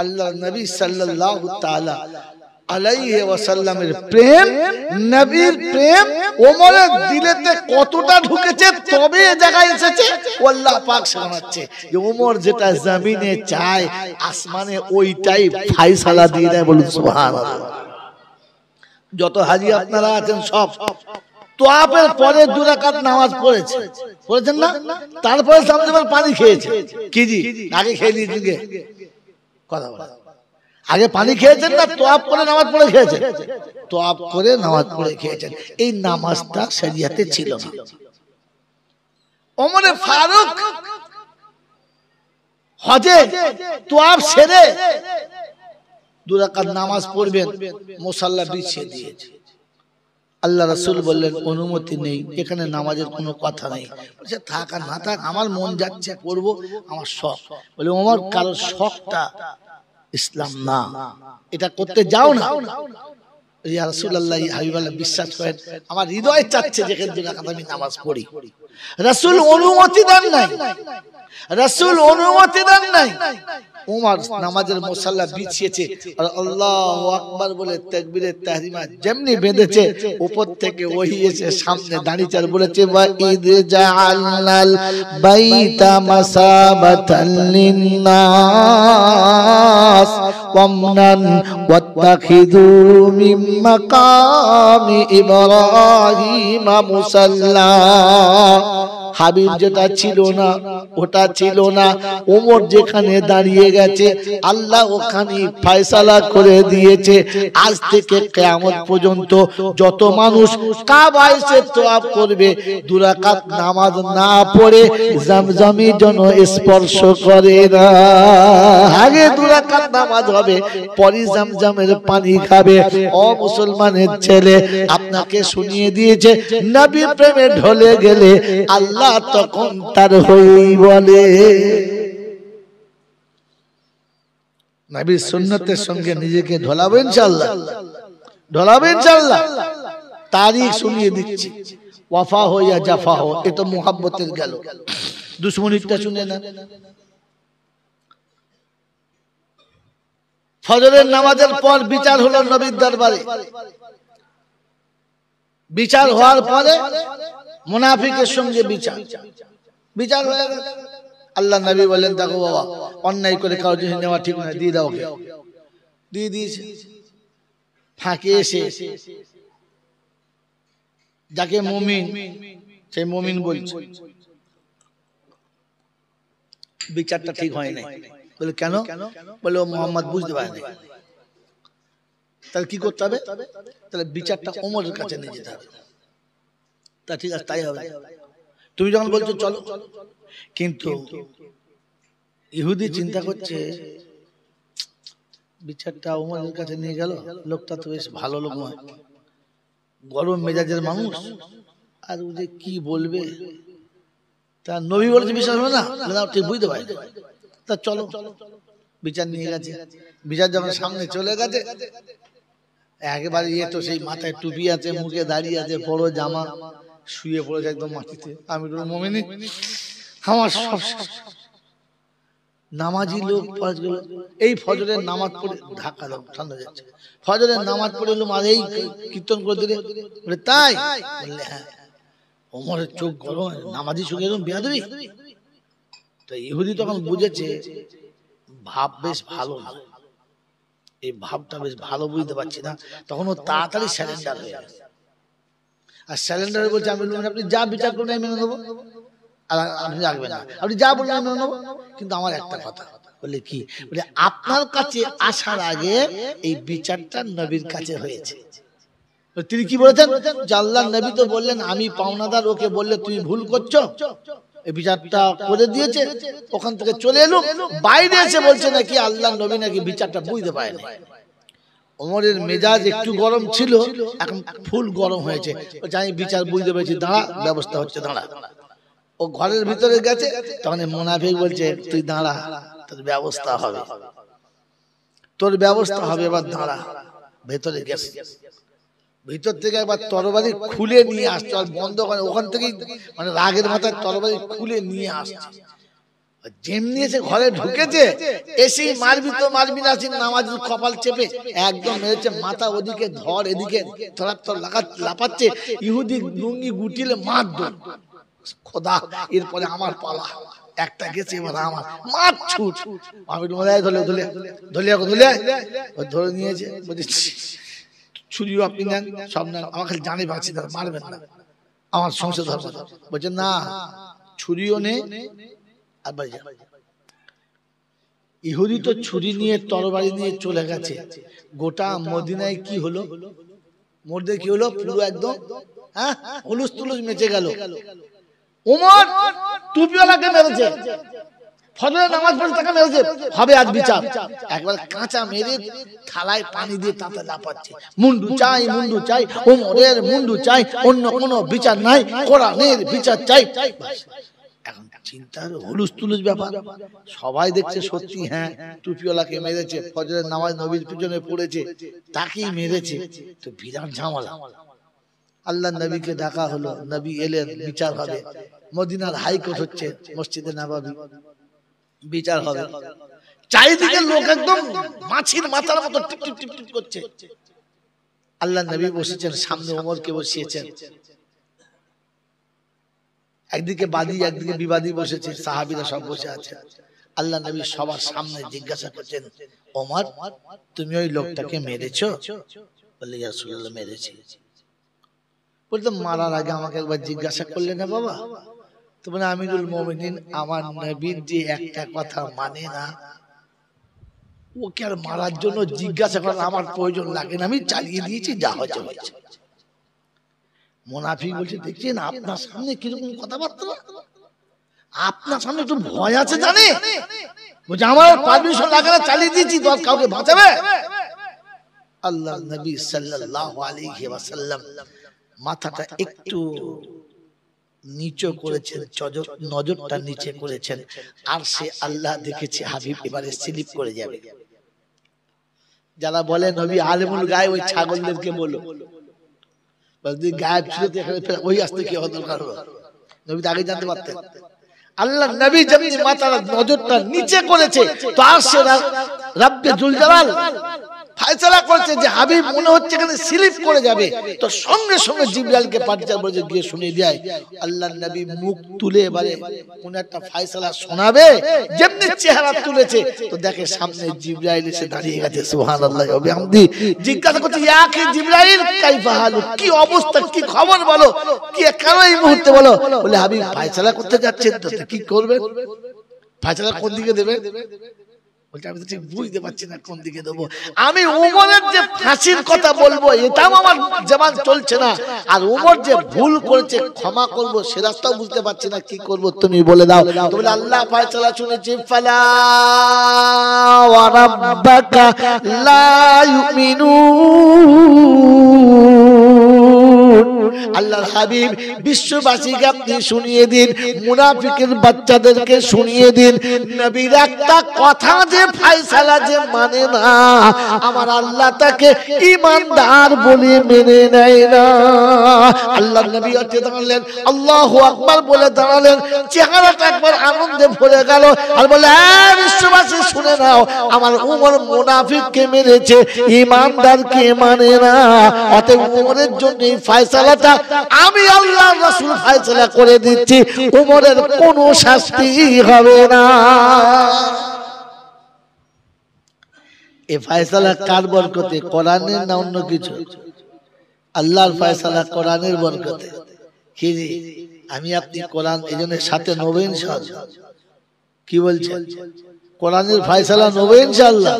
আল্লাহ নবী সাল্লাল্লাহু তাআলা আলাইহি ওয়াসাল্লামের প্রেম, নবীর প্রেম ওমরের দিলেতে কতটা ঢুকেছে তবে এই জায়গায় এসেছে। আল্লাহ পাক শোনাচ্ছে যে ওমর যেটা জমিনে চায় আসমানে ওইটাই ফয়সালা দিয়ে দেয়। বলুন সুবহানাল্লাহ। যত হাজি আপনারা আছেন সব তোয়াফের পরে 2 রাকাত নামাজ পড়েছেন না? তারপরে সামনে পানি খেয়েছে কি জি? আগে খেয়ে নিয়েছেন কে? কথা বলা, আগে পানি খেয়েছেন না তোয়াফ করে নামাজ পড়ে খেয়েছেন? তোয়াফ করে নামাজ পড়ে খেয়েছেন। এই নামাজটা শরিয়াতে ছিল না। ওমরে ফারুক হজে তোয়াফ সেরে 2 রাকাত নামাজ পড়বেন, মুসাল্লা বিছিয়ে দিয়েছে। আল্লাহ রাসূল বললেন অনুমতি নেই, এখানে নামাজের কোনো কথা নেই। বলছে থাক আর না থাক, আমার মন যাচ্ছে পড়বো, আমার শখ। বলে ওমর কারোর শখটা ইসলাম না, এটা করতে যাও না। ইয়া রাসূলুল্লাহ হাবিবাল্লাহ বিশ্বাস করেন আমার হৃদয় চাচ্ছে যে এখানে 2 রাকাত আমি নামাজ পড়ি। রাসূল অনুমতি দেন নাই, রাসূল অনুমতি দেন নাই। ওমর নামাজের মুসাল্লা বিছিয়েছে আর আল্লাহু আকবার বলে তাকবীরে তাহরিমা যেমনি বেঁধেছে, উপর থেকে ওহী এসে সামনে দাঁড়িয়েছে আর বলেছে ওয়া ইদ জাআলনাল বাইতা মাসাবাতাল লিন্নাস ওয়ামনান ওয়াত্তাখিযু মিন মাকামি ইব্রাহিম মুসাল্লা। হাবিব যেটা ছিল না ওটা ছিল না, ওমর যেখানে দাঁড়িয়ে গেছে আল্লাহ ওখানে ফয়সালা করে দিয়েছে। আজ থেকে কিয়ামত পর্যন্ত যত মানুষ কাবায় এসে তোয়াফ করবে 2 রাকাত নামাজ না পড়ে জমজমি যেন স্পর্শ করে না। আগে 2 রাকাত নামাজ হবে, পরে জমজমের পানি খাবে। ও মুসলমানের ছেলে, আপনাকে শুনিয়ে দিয়েছে নবী প্রেমে ঢলে গেলে আল্লাহ তখন তার হই বলে। নবীর সুন্নতের সঙ্গে নিজেকে ঢলাবো ইনশাআল্লাহ, ঢলাবো ইনশাআল্লাহ। তারিখ শুনিয়ে দিচ্ছি, ওয়াফা হো ইয়া জাফা হো, এটা মুহাব্বতের গেল। দুশমনিটা শুনে না। ফজরের নামাজের পর বিচার হলো নবীর দরবারে। বিচার হওয়ার পরে মুনাফিকের সঙ্গে বিচার হয়ে গেল। আল্লাহ নবী বলেন দেখো বাবা, অন্যায় করে কারো জিনিস নেওয়া ঠিক নয়, দিয়ে দাও। দিয়ে দিয়েছে। ফাঁকে এসে যাকে মুমিন, সেই মুমিন বলছে বিচারটা ঠিক হয় নাই। বলে কেন? বলে ও মুহাম্মদ বুঝতে পারেনি। তাহলে কি করতে হবে? তাহলে বিচারটা ওমরের কাছে নিয়ে যেতে হবে। তা ঠিক আছে, তাই হবে। তুমি যখন বলছো চলো, কিন্তু ইহুদি চিন্তা করছে বিচারটা ওমরের কাছে নিয়ে গেল, লোকটা তো বেশ ভালো লোক নয়, গরম মেজাজের মানুষ, আর ও যে কি বলবে। তা নবী বলেছে বিশ্বাস হবে না, ঠিক বুঝতে পারি। তা চলো, বিচার নিয়ে গেছে। বিচার যখন সামনে চলে গেছে, একেবারে তো সেই মাথায় টুপি আছে, মুখে দাঁড়িয়ে আছে, বড় জামা, শুয়ে পড়েছে একদম মাটিতে। আমি মুমিন, আমার সব নামাজি লোক এই ফজরের নামাজ পড়ে ঢাকা দাও, ঠান্ডা যাচ্ছে। ফজরের নামাজ পড়ে এলো, আর এই কীর্তন করে দিলে। বলে তাই? বললে হ্যাঁ। ওমরের চোখ গরম, নামাজি সঙ্গে এরকম বেয়াদবি। তো ইহুদি তখন বুঝেছে ভাব বেশ ভালো না, এই ভাবটা বেশ ভালো বুঝতে পারছি না। তখন ও তাড়াতাড়ি স্যালেন্ডার হয়ে গেছে। আর স্যালেন্ডার বলছে আমি আপনি যা বিচার করবেন আমি মেনে নেবো, আর আপনি রাখবেন না, আপনি যা বলবেন আমি মেনে নেবো, কিন্তু আমার একটা কথা। বলে কি? বলে আপনার কাছে আসার আগে এই বিচারটা নবীর কাছে হয়েছে। তিনি কি বলেছেন? যে আল্লাহর নবী তো বললেন আমি পাওনাদার, ওকে বললে তুমি ভুল করছো, এই বিচারটা করে দিয়েছে। ওখান থেকে চলে এলো, বাইরে এসে বলছে নাকি আল্লাহর নবী নাকি বিচারটা বুঝতে পারে না। ওমরের মেজাজ একটু গরম ছিল, এখন ফুল গরম হয়েছে। জানি বিচার বুঝতে পেরেছি, দাঁড়া, ব্যবস্থা হচ্ছে, দাঁড়া। ও ঘরের ভিতরে গেছে, তখন মুনাফিক বলছে তুই দাঁড়া, তোর ব্যবস্থা হবে, তোর ব্যবস্থা হবে, এবার দাঁড়া। ভেতরে গেছে, ভিতর থেকে একবার তরবারি খুলে নিয়ে আসছে, আর বন্ধ করে ওখান থেকেই, মানে রাগের মাথায় তরবারি খুলে নিয়ে আসছে। যেমনি এসে ঘরে ঢুকেছে, এসেই মারবি তো মারবি না, নামাজ কপাল চেপে একদম মেরেছে, মাথা ওদিকে ধর এদিকে ধরাত্তর লাপাচ্ছে, ইহুদি লুঙ্গি গুটিলে মার দৌড়। খোদা, এরপরে আমার পালা, একটা গেছে এবার আমার, মার ছুট। আমি ধরে নিয়েছে, বলছি ছুরিও আপনি নেন, সব নেন, আমার খালি জানে পাচ্ছি মারবেন না, আমার সংসার ধর্ম। বলছে না, ছুরিও নে। আবার ইহুদি তো ছুরি নিয়ে তরবারি নিয়ে চলে গেছে, গোটা মদিনায় কি হলো, মধ্যে কি হলো, পুরো একদম হ্যাঁ হুলুস তুলুস মেচে গেল। ওমর টুপিওয়ালাকে মেরেছে, ফজরের নামাজ পড়ে তাকে মেরেছে, হবে আজ বিচার। একবার কাঁচা মেরে থালায় পানি দিয়ে তাতে লাপাচ্ছে, মুন্ডু চাই মুন্ডু চাই, ওমরের মুন্ডু চাই, অন্য কোনো বিচার নাই, কোরআনের বিচার চাই। এখন চিন্তার হুলুস তুলুস ব্যাপার, সবাই দেখছে সত্যি হ্যাঁ টুপিওয়ালাকে মেরেছে, ফজরের নামাজ নবীর পিছনে পড়েছে, তাকেই মেরেছে, তো বিরাট ঝামেলা। আল্লাহ নবীকে ডাকা হলো, নবী এলেন, বিচার হবে। মদিনার হাইকোর্ট হচ্ছে মসজিদে নববী, বিচার হবে। চারিদিকে লোক একদম মাছির মাথার মতো টিপ টিপ টিপ টিপ করছে। আল্লাহ নবী বসেছেন, সামনে ওমরকে বসিয়েছেন, একদিকে বাদী একদিকে বিবাদী বসেছে, সাহাবীরা সব বসে আছে। আল্লাহ নবী সবার সামনে জিজ্ঞাসা করছেন, ওমর তুমি ওই লোকটাকে মেরেছো? বলে ইয়া রাসূলুল্লাহ মেরেছি। বলতে মারার আগে আমাকে একবার জিজ্ঞাসা করলে না বাবা? তো বলে আমিরুল মুমিনিন, আমার নবীর যে একটা কথা মানে না, ওকে আর মারার জন্য জিজ্ঞাসা করার আমার প্রয়োজন লাগে না, আমি চালিয়ে দিয়েছি, যা হয়েছে হয়েছে। মুনাফিক বলছে, দেখছেন আপনার সামনে কিরকম কথাবার্তা, আপনার সামনে একটু ভয় আছে জানে, বলছে আমার পারমিশন লাগে না, চালিয়ে দিয়েছি, তো কাউকে বাঁচাবে? আল্লাহ নবী সাল্লাল্লাহু আলাইহি ওয়াসাল্লাম মাথাটা একটু নিচু করেছেন, নজরটা নিচে করেছেন, আর সে আল্লাহ দেখেছে হাবিব এবারে স্লিপ করে যাবে। যারা বলে নবী আলেমুল গায়েব, ওই ছাগলদেরকে বলো, গায়েব ছিল ওই আসতে কি দরকার হলো, নবী তো আগে জানতে পারতেন। আল্লাহ নবী যেমনি মাথার নজরটা নিচে করেছে, তো আর সে রব্বে জুল জালাল ফায়সালা করেছে যে হাবিব মনে হচ্ছে এখানে স্লিপ করে যাবে, তো সঙ্গে সঙ্গে জিবরাইলকে পাঠিয়ে বলে গিয়ে শুনিয়ে দেয়। আল্লাহর নবী মুখ তুলে এবারে কোন একটা ফায়সালা শোনাবে, যেমনি চেহারা তুলেছে তো দেখে সামনে জিবরাইল এসে দাঁড়িয়ে গেছে। সুবহানাল্লাহ ওয়া বিহামদি। জিজ্ঞাসা করছে, ইয়া কি জিবরাইল, কাইফা হালু, কি অবস্থা, কি খবর বলো, কি কেন এই মুহূর্তে বলো? বলে হাবিব ফায়সালা করতে যাচ্ছেন, তো কি করবেন, ফায়সালা কোন দিকে দেবেন? বলছে আমি তো ঠিক বুঝতে পারছি না কোন দিকে দেবো, আমি উমরের যে ফাঁসির কথা বলবো এটাও আমার জবান চলছে না, আর উমর যে ভুল করেছে ক্ষমা করবো সে রাস্তাও বুঝতে পারছি না, কি করবো তুমি বলে দাও। তো বলে আল্লাহ ফায়সালা শুনেছি, ফালা ওয়া রাব্বাকা লা ইউমিনুন। আল্লাহর হাবিব বিশ্ববাসীকে আপনি শুনিয়ে দিন, মুনাফিকের বাচ্চাদেরকে শুনিয়ে দিন, নবীর একটা কথা যে ফায়সালা যে মানে না, আমার আল্লাহ তাকে ঈমানদার বলে মেনে নেয় না। আল্লাহর নবী উঠে দাঁড়ালেন, আল্লাহু আকবার বলে দাঁড়ালেন, চেহারাটা একবার আনন্দে ভরে গেল, আর বলে বিশ্ববাসী শুনে নাও, আমার উমর মুনাফিককে মেরেছে, ঈমানদারকে মানে না, অতএব উমরের জন্য এই ফায়সালাটা আমি আল্লাহর রাসূল ফায়সালা করে দিচ্ছি, উমরের কোনো শাস্তি হবে না। এই ফায়সালা কার বরকতে? কোরআনের না অন্য কিছু? আল্লাহর ফায়সালা, কোরআনের বরকতে। কি আমি আপনি কোরআন, এইজন্য সাথে নেব ইনশাআল্লাহ। কি বলছেন? কোরআনের ফায়সালা নেব ইনশাআল্লাহ।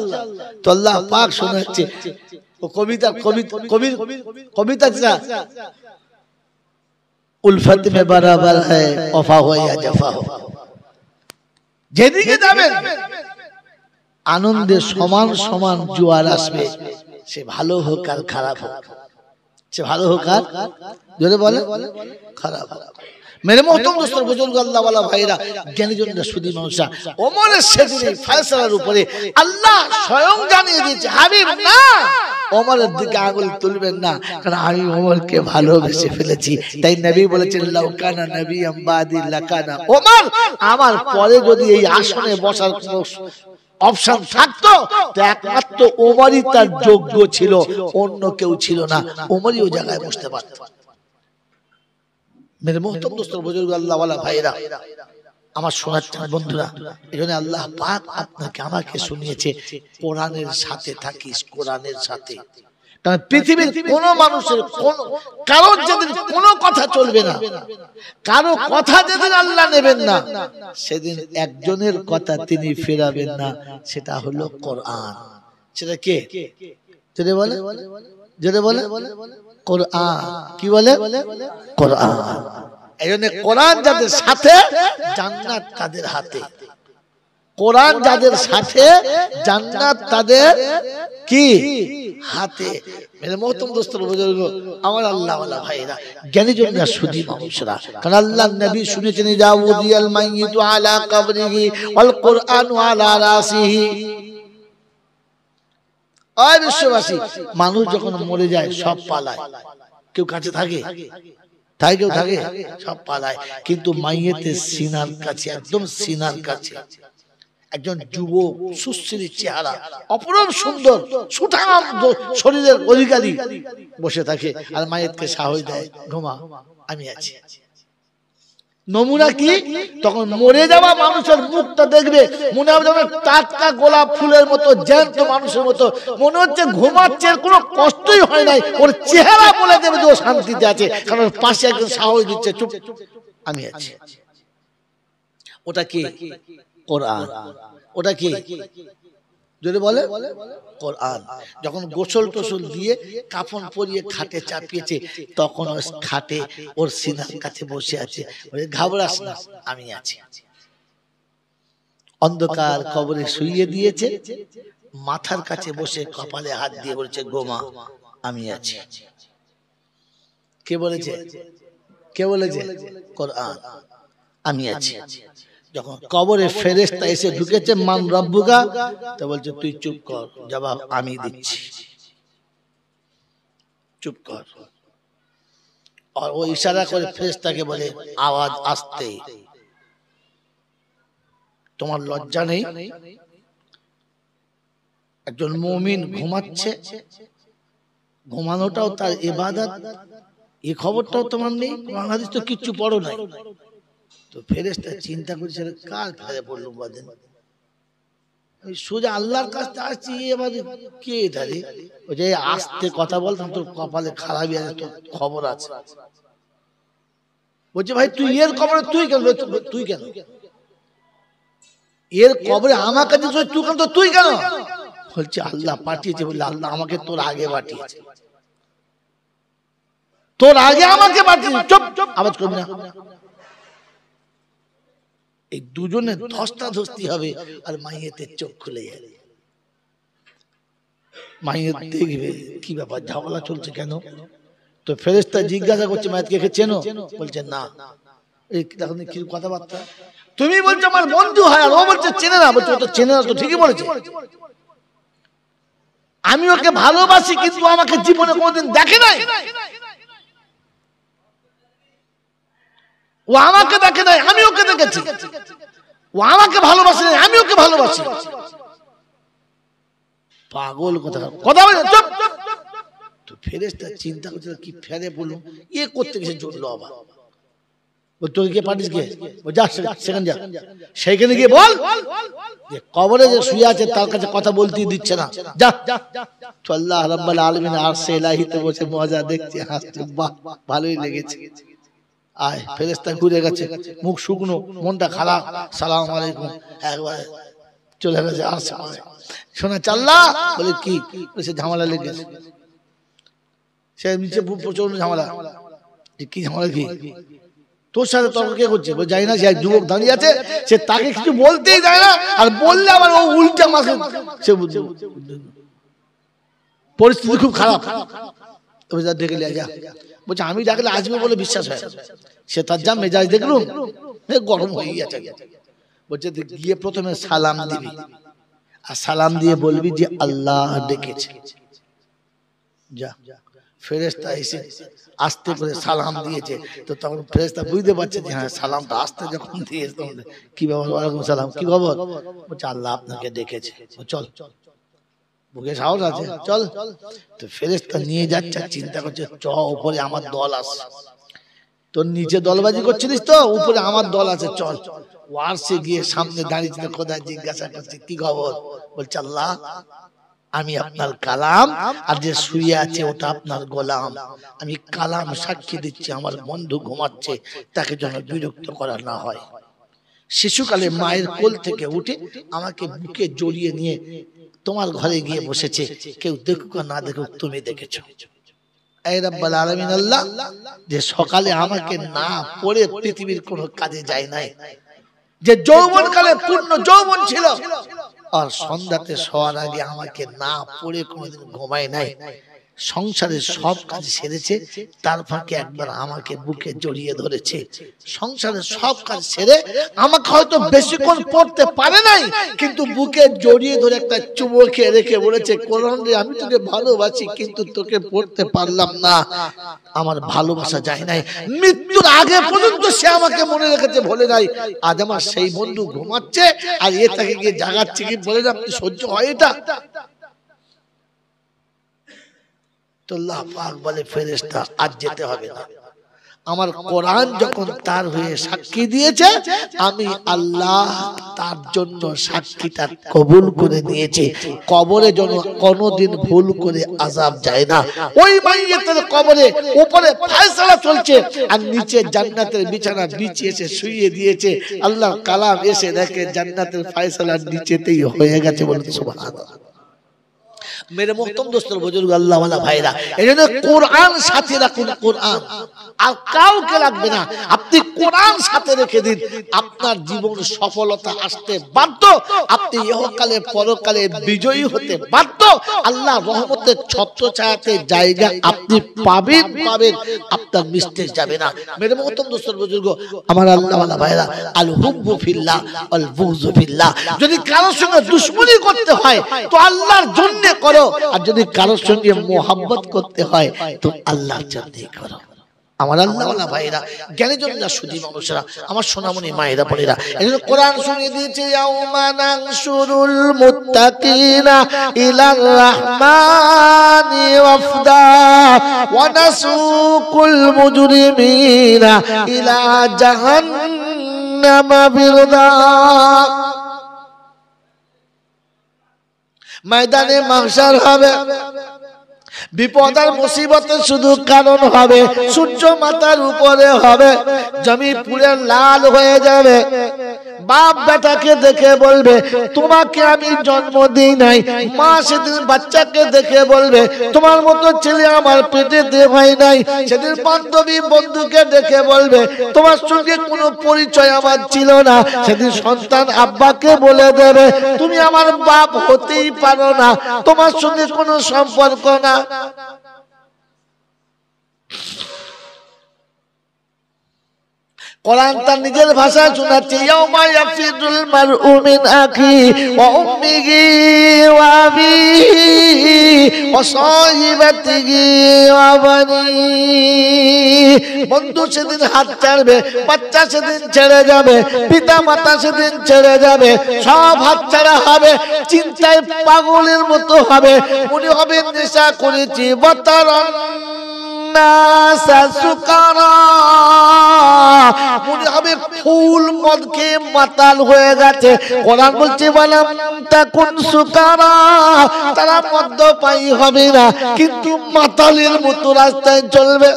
তো আল্লাহ পাক শোনাচ্ছে, ও কবিতা কবিতা উলফত মে বরাবর है वफा हो या जफा हो। যেদিকে যাবেন আনন্দে সমান সমান জোয়ার আসবে, সে ভালো হোক আর খারাপ হোক, সে ভালো হোক আর জোরে বলে খারাপ হোক। मेरे मोहतरम दोस्तों, बुजुर्ग अल्लाह वाला भाईरा, জ্ঞানী জনরা সুদী মানুষরা, ওমরের সেদিন ফায়সালার উপরে আল্লাহ স্বয়ং জানিয়ে দিয়েছে, হাবিব না ওমরের দিকে আঙুল তুলবেন না, কারণ আমি ওমরকে ভালোবেসে ফেলেছি। তাই নবী বলেছেন লাউ কানা নবিয়্যাম বাদি লাকানা ওমর, আমার পরে যদি এই আসনে বসার অপশন থাকতো তো একমাত্র ওমরই তার যোগ্য ছিল, অন্য কেউ ছিল না। ওমরই ওই জায়গায় বসতে পারত। মেরে মোহতরম দোস্ত বুজুর্গ আল্লাহ ওয়ালা ভাইরা, আমার শোনার বন্ধুরা, এজন্য আল্লাহ পাক আপনাকে আমাকে শুনিয়েছে কোরআনের সাথে থাকিস, কোরআনের সাথে। কারণ পৃথিবীর কোন মানুষের কারোর যেদিন কোনো কথা চলবে না, কারো কথা যেদিন আল্লাহ নেবেন না, সেদিন একজনের কথা তিনি ফেরাবেন না, সেটা হলো কোরআন। সেটা কে? যেটা বলে যেটা বলে কোরআন। কি বলে? কোরআন। এই জন্য কোরআন যাদের সাথে, জান্নাত তাদের হাতে। কোরআন যাদের সাথে, জান্নাত তাদের কি হাতে। মেরে মোহতরম দোস্তর বুজুর্গ, আমার আল্লাহ ওয়ালা ভাইরা, জ্ঞানী জনরা, সুধী মানুষরা, কারণ আল্লাহর নবী শুনেছেন জাউদিয়াল মাইয়িতু আলা কবরিহি ওয়াল কুরআনু আলা রাসিহি। ওই বিশ্ববাসী, মানুষ যখন মরে যায় সব পালায়, কেউ কাছে থাকে? তাই কেউ থাকে? সব পালায়। কিন্তু মাইয়েতের সিনার কাছে, একদম সিনার কাছে একজন যুবক, সুশ্রী চেহারা, অপরূপ সুন্দর, সুঠাম শরীরের অধিকারী বসে থাকে, আর মাইয়েতকে সাহস দেয়, ঘুমা, আমি আছি। নমুনা কি? তখন মরে যাওয়া মানুষের মুখটা দেখবে, মনে হবে যেন টাটকা গোলাপ ফুলের মতো, জ্যান্ত মানুষের মতো, মনে হচ্ছে ঘুমাচ্ছে, কোনো কষ্টই হয় নাই। ওর চেহারা বলে দেবে যে ও শান্তিতে আছে, কারণ পাশে একজন সাহস দিচ্ছে, চুপ, আমি আছি। ওটা কি? কোরআন। ওটা কি? যদি বলে কোরআন। যখন গোসল টোসল দিয়ে কাফন পরিয়ে খাটে চাপিয়েছে, তখন ওর খাটে ওর সিনার কাছে বসে আছে, ঘাবড়াস না, আমি আছি। অন্ধকার কবরে শুইয়ে দিয়েছে, মাথার কাছে বসে কপালে হাত দিয়ে বলছে, গোমা, আমি আছি। কে বলেছে? কে বলেছে? কোরআন। আমি আছি। যখন কবরে ফেরেশতা এসে ঢুকেছে, মান রব্বুকা, তো বলছে তুই চুপ কর, জবাব আমি দিচ্ছি, চুপ কর। আর ও ইশারা করে ফেরেশতাকে বলে, আওয়াজ আস্তে। তোমার লজ্জা নেই? একজন মুমিন ঘুমাচ্ছে, ঘুমানোটাও তার ইবাদত, এই খবরটাও তোমার নেই? কোরআন হাদিস তো কিচ্ছু পড়ো নাই। তো ফেরেশতা চিন্তা করছে, কার ফেরে পড়লো বাদেন, সোজা আল্লাহর কাছে আসছি, এবার কে এটা রে? ওই যে আস্তে কথা বলতাম, তোর কপালে খারাপই আছে, তোর খবর আছে। বলছে ভাই তুই এর কবরে তুই কেন? তুই কেন এর কবরে আমাকে তুই কেন? তো তুই কেন? বলছে আল্লাহ পাঠিয়েছে। বলে আল্লাহ আমাকে তোর আগে পাঠিয়েছে, তোর আগে আমাকে পাঠিয়েছে। চুপ, আওয়াজ করবি না। এই দুজনে ধস্তাধস্তি হবে, আর মাইয়েতের চোখ খুলে যাবে। মাইয়েত দেখবে কি ব্যাপার, ঝামেলা চলছে কেন? তো ফেরেশতা জিজ্ঞাসা করছে, মাইয়েতকে কে চেনো? বলছে না। এই দেখুন কি কথাবার্তা, তুমি বলছো আমার বন্ধু হয়, আর ও বলছে চেনে না। বলছে ও তো চেনে না। তো ঠিকই বলেছে, আমি ওকে ভালোবাসি, কিন্তু আমাকে জীবনে কোনোদিন দেখে নাই। ও আমাকে দেখে নাই, আমি ওকে দেখেছি। ও আমাকে ভালোবাসে নাই, আমি ওকে ভালোবাসি। পাগল কথা কথা বলে চুপ। তো ফেরেশতা চিন্তা করছে কি ফেরে বললো, এ করতে গেছে জড়লো আবার। তোকে কে পাঠিস? কে? যা সেখানে যা, সেখানে গিয়ে বল যে কবরে যে শুয়ে আছে তার কাছে কথা বলতেই দিচ্ছে না, যা। তো আল্লাহ রাব্বুল আলামিন আরশে ইলাহিতে বসে মজা দেখছে, হাসছে, বাহ ভালোই লেগেছে। আয়, ফেরেশতা ঘুরে গেছে, মুখ শুকনো, মনটা খারাপ। সালাম আলাইকুম, একবার চলে গেছে। আরশে শোনা চাল্লা বলে কি? সে ঝামেলা লেগেছে, সে নিচে প্রচন্ড ঝামেলা। কি ঝামেলা? কি তোর সাথে তর্ক কে করছে? যাই না, সে এক যুবক দাঁড়িয়ে আছে, সে তাকে কিছু বলতেই যায় না, আর বললে আবার ও উল্টা মাসে। সে পরিস্থিতি খুব খারাপ, ডেকে লিয়ে যা। বলছে আমি ডাকলে আসবে বলে বিশ্বাস হয়। সে তার যা মেজাজ দেখলুম, গরম হয়ে গেছে। বলছে গিয়ে প্রথমে সালাম দিবি, আর সালাম দিয়ে বলবি যে আল্লাহ ডেকেছে। যা ফেরেশতা এসে আস্তে করে সালাম দিয়েছে, তো তখন ফেরেশতা বুঝতে পারছে যে হ্যাঁ সালামটা আস্তে যখন দিয়েছে তখন কি ব্যাপার, ওয়ালাইকুম সালাম, কি খবর? বলছে আল্লাহ আপনাকে ডেকেছে। চল, বুকে সাহস আছে, চল। তো ফেরেশতা নিয়ে যাচ্ছে, চিন্তা করছে চ উপরে আমার দল আছে, তোর নিচে দলবাজি করছিলিস তো, উপরে আমার দল আছে, চল। ওয়ারসে গিয়ে সামনে দাঁড়িয়ে খোদা জিজ্ঞাসা করছে কি খবর? বলছে আল্লাহ আমি আপনার কালাম, আর যে শুয়ে আছে ওটা আপনার গোলাম। আমি কালাম সাক্ষী দিচ্ছি আমার বন্ধু ঘুমাচ্ছে, তাকে যেন বিরক্ত করা না হয়। শিশুকালে মায়ের কোল থেকে উঠে আমাকে বুকে জড়িয়ে নিয়ে তোমার ঘরে গিয়ে বসেছে, কেউ দেখুক না দেখুক তুমি দেখেছো। এই রব্বুল আলামিন আল্লাহ যে সকালে আমাকে না পড়ে পৃথিবীর কোনো কাজে যায় নাই, যে যৌবনকালে পূর্ণ যৌবন ছিল, আর সন্ধ্যাতে শোয়ার আগে আমাকে না পড়ে কোনোদিন ঘুমায় নাই, সংসারের সব কাজ সেরেছে, তার ফাঁকে একবার আমাকে বুকে জড়িয়ে ধরেছে। সংসারের সব কাজ সেরে আমাকে হয়তো বেশিক্ষণ পড়তে পারে নাই, কিন্তু বুকে জড়িয়ে ধরে একটা চুমো খেয়ে রেখে বলেছে কোরআন রে আমি তোকে ভালোবাসি, কিন্তু তোকে পড়তে পারলাম না, আমার ভালোবাসা যায় নাই। মৃত্যুর আগে পর্যন্ত সে আমাকে মনে রেখেছে, ভোলে নাই। আজ আমার সেই বন্ধু ঘুমাচ্ছে আর এ তাকে গিয়ে জাগাচ্ছে, কি বলে আপনি সহ্য হয় এটা? আল্লাহ পাক বলে ফেরেশতা আজ যেতে হবে না, আমার কোরআন যখন তার হয়ে সাক্ষী দিয়েছে, আমি আল্লাহ তার জন্য সাক্ষীটা কবুল করে নিয়েছি। কবরে যেন কোনোদিন ভুল করে আযাব যায় না। ওই মাইয়াতের কবরে উপরে ফয়সালা চলছে, আর নিচে জান্নাতের বিছানা বিছিয়েছে, শুইয়ে দিয়েছে। আল্লাহর কালাম এসে দেখে জান্নাতের ফয়সালা নিচেতেই হয়ে গেছে। বলুন সুবহানাল্লাহ। मेरे मोहतरम दोस्तों बुजुर्ग अल्लाह वाला भाईरा এজন্য কোরআন সাথে রাখুন, কোরআন আর কাউকে লাগবে না, আপনি কোরআন সাথে রেখে দিন, আপনার জীবন সফলতা আসতে বাধ্য, আপনি ইহকালে পরকালে বিজয়ী হতে বাধ্য। আল্লাহ রহমতের ছত্রছায়াতে জায়গা আপনি পাবেন, আপনার মিস্টেক যাবে না। मेरे मोहतरम दोस्तों बुजुर्ग আমার আল্লাহ वाला ভাইরা, আল হুব্বু ফিল্লাহ ওয়াল বুগযু ফিল্লাহ, যদি কারোর সঙ্গে দুশমনি করতে হয় তো আল্লাহর জন্য করো, আর যদি কারোর সঙ্গে মোহাব্বত করতে হয় তো আল্লাহর জন্যই করো। আমার আল্লাহ ওয়ালা ভাইরা, জ্ঞানী জনরা, সুধী মানুষরা, আমার সোনামণি মায়েরা বোনেরা, এজন্য কোরআন শুনিয়ে দিয়েছে ইয়াউমা নানশুরুল মুত্তাকিনা ইলার রাহমানি ওয়াফদা ওয়া নাসুকুল মুজরিমিনা ইলা জাহান্নামা বিরদা। ময়দানে মাহশার হবে, বিপদ আর মুসিবতের শুধু কারণ হবে, সূর্য মাথার উপরে হবে, জমি পুড়ে লাল হয়ে যাবে, বাপ বেটাকে দেখে বলবে তোমাকে আমি জন্ম দিই নাই, মা সেদিন বাচ্চাকে দেখে বলবে তোমার মতো ছেলে আমার পেটে দে হয় নাই, সেদিন বান্ধবী বন্ধুকে দেখে বলবে তোমার সঙ্গে কোনো পরিচয় আমার ছিল না, সেদিন সন্তান আব্বাকে বলে দেবে তুমি আমার বাপ হতেই পারো না, তোমার সঙ্গে কোনো সম্পর্ক না। কোরআন তার নিজের ভাষায় শোনাচ্ছে ইয়াউমা ইয়াফিরুল মারউ মিন আখি ওয়া উম্মিহি ওয়া আবিহি ওয়া সাহিবাতিহি ওয়া বানিহি। বন্ধু সেদিন হাত ছাড়বে, বাচ্চা সেদিন ছেড়ে যাবে, পিতা মাতা সেদিন ছেড়ে যাবে, সব হাত ছাড়া হবে, চিন্তায় পাগলের মতো হবে, মনে হবে নেশা করেছি, বাতারান মনে হবে ফুল মদ খেয়ে মাতাল হয়ে গেছে। কোরআন বলছে বালাম তাকুন সুকারা, তারা মদ্যপায়ী হবে না কিন্তু মাতালের মতো রাস্তায় চলবে।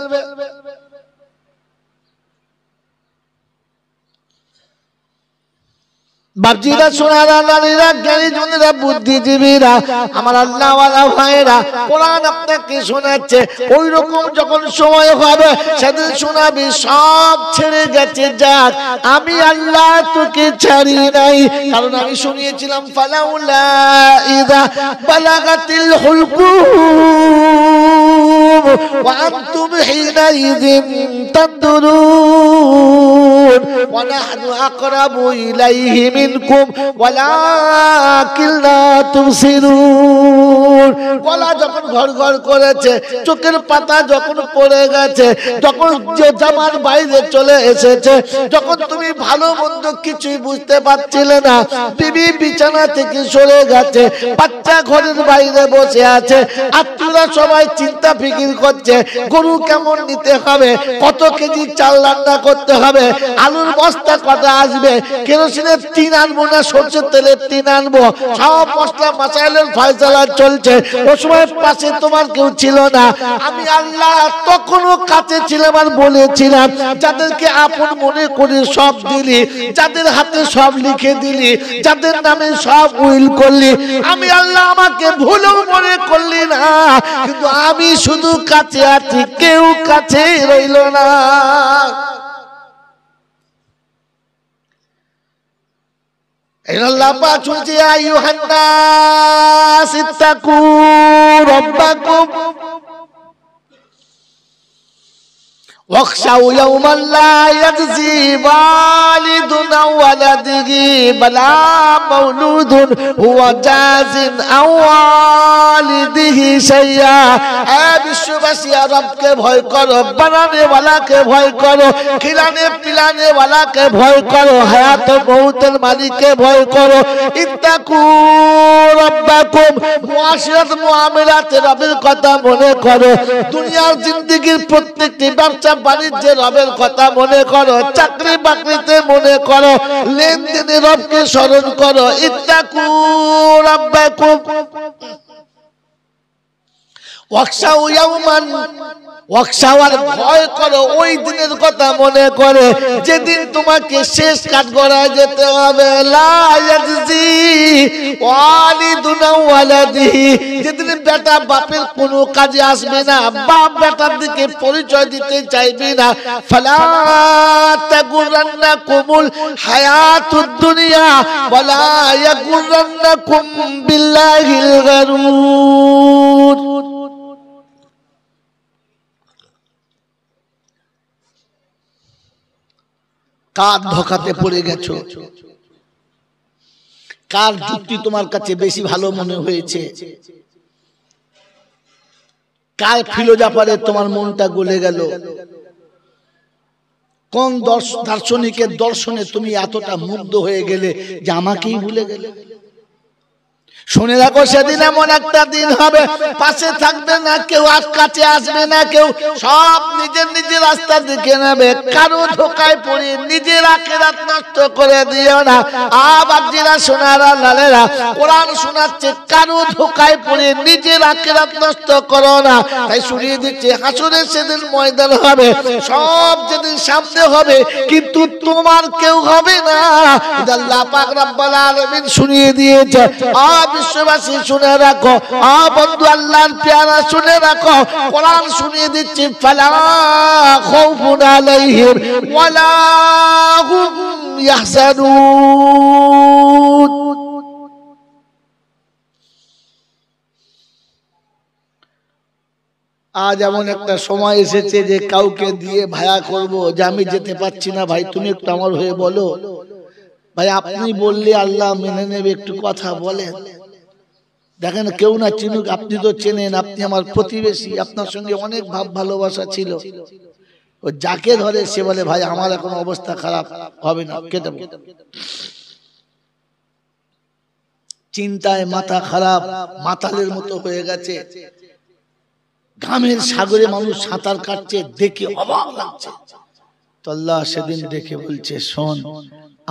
বাপজিরা, সোনারা, নারীরা, জ্ঞানী জনেরা, বুদ্ধিজীবীরা, আমার আল্লাহ ওয়ালা ভাইরা, কোরআন আপনাকে শোনাচ্ছে। ওই রকম যখন সময় হবে সেদিন শোনাবি সব ছেড়ে গেছে যাক, আমি আল্লাহ তোকে ছাড়ি নাই। কারণ আমি শুনিয়েছিলাম ফালাউলা ইযা বালাগাতিল হুলকুম ওয়া আনতুম হিনাইযিন তানদুরুন ওয়া নাহনু আকরাবু ইলাইহি মিনকুম ওয়ালাকিন লা তুবসিরুন। গলা যখন ঘর ঘর করেছে, চোখের পাতা যখন পড়ে গেছে, যখন জামার বাইরে চলে এসেছে, যখন তুমি ভালো মন্দ কিছুই বুঝতে পারছিলে না, বিবি বিছানা থেকে সরে গেছে, বাচ্চা ঘরের বাইরে বসে আছে, আত্মীয়রা সবাই চিন্তা ফিকির করছে গরু কেমন নিতে হবে, কত কেজি চাল রান্না করতে হবে, আলুর বস্তা কটা আসবে, কেরোসিনের টিন আনবো না সরষের তেলের টিন আনবো, সব মশলা মাসাইলের ফয়সালা চলছে। ও সময় পাশে তোমার কেউ ছিল না, আমি আল্লাহ তখনও কাছে ছিলাম আর বলেছিলাম যাদেরকে আপন মনে করে সব দিলি, যাদের হাতে সব লিখে দিলি, যাদের নামে সব উইল করলি, আমি আল্লাহ আমাকে ভুলেও মনে করলি না, কিন্তু আমি শুধু কাছে আছি, কেউ কাছে রইল না। আল্লাহ পাক বলছে আইয়ুহান নাস ইত্তাকু রাব্বাকুম واخشوا يوما لا يجزي والد عن ولده ولا مولود هو جاز عن والده شيئا। বিশ্ববাসী রবকে ভয় করো, বানানে ওয়ালাকে ভয় করো, খিলানে পিলানে ওয়ালাকে ভয় করো, হায়াত মউতের মালিককে ভয় করো। ইত্তাকু রাব্বাকুম, মুআশিরাত মুআমালাতে রবের কথা মনে করো, দুনিয়ার জিন্দেগির প্রত্যেকটি ব্যবসা বাণিজ্যে রবের কথা মনে করো, চাকরি বাকরিতে মনে করো, লেনদেনে রবকে স্মরণ করো। ইত্তাকু রাব্বাকুম ওয়াখশাউ ইয়াওমান, ওয়াখশাওয়ার ভয় করো ওই দিনের কথা মনে করে যেদিন তোমাকে শেষ কাঠগড়ায় যেতে হবে। লা ইয়াজজি ওয়ালিদুন ওয়ালাদিহি, যেদিন বেটা বাপের কোনো কাজে আসবে না, বাপ বেটার দিকে পরিচয় দিতে চাইবে না। ফালা তাগুরান্নাকুমুল হায়াতুদ দুনিয়া ওয়ালা ইয়াগুরান্নাকুম বিল্লাহিল গারুর। কার ধোঁকাতে পড়ে গেছো? কার যুক্তি তোমার কাছে বেশি ভালো মনে হয়েছে? কার ফিলোজাফারে তোমার মনটা গলে গেল? কোন দার্শনিকের দর্শনে তুমি এতটা মুগ্ধ হয়ে গেলে যে আমাকেই ভুলে গেলে? শুনে রাখো, সেদিন এমন একটা দিন হবে, পাশে থাকবে না কেউ, আর কাছে আসবে না কেউ, সব নিজের নিজের রাস্তার দিকে নেবে। কারো ধোকায় পড়ে নিজের আখিরাত নষ্ট করে দিও না। আবাজিরা সোনারা লালেরা, কোরআন শোনাচ্ছে, কারো ধোকায় পড়ে নিজের আখিরাত নষ্ট করো না। তাই শুনিয়ে দিচ্ছে, হাসরের সেদিন ময়দান হবে, সব যেদিন সামনে হবে, কিন্তু তোমার কেউ হবে না। আল্লাহ পাক রব্বুল আলামিন শুনিয়ে দিয়েছে। বিশ্ববাসী শুনে রাখো, বন্ধু আল্লাহর পেয়ারা শুনে রাখো, কোরআন শুনিয়ে দিচ্ছি, ফালা খাউফুন আলাইহিম ওয়ালা হুম ইয়াহজানুন। আজ এমন একটা সময় এসেছে যে কাউকে দিয়ে ভায়া করব যে আমি যেতে পারছি না, ভাই তুমি একটু আমার হয়ে বলো। ভাই আপনি বললে আল্লাহ মেনে নেবে, একটু কথা বলেন। দেখেন কেউ না চিনুক, আপনি তো চেনেন, আপনি আমার প্রতিবেশী, আপনার সঙ্গে অনেক ভাব ভালোবাসা ছিল। ও যাকে ধরে সে বলে ভাই আমার এখন অবস্থা খারাপ, হবে না, কেটে চিন্তায় মাথা খারাপ, মাতালের মতো হয়ে গেছে। ঘামের সাগরে মানুষ সাঁতার কাটছে, দেখে অবাক লাগছে। তো আল্লাহ সেদিন দেখে বলছে, শোন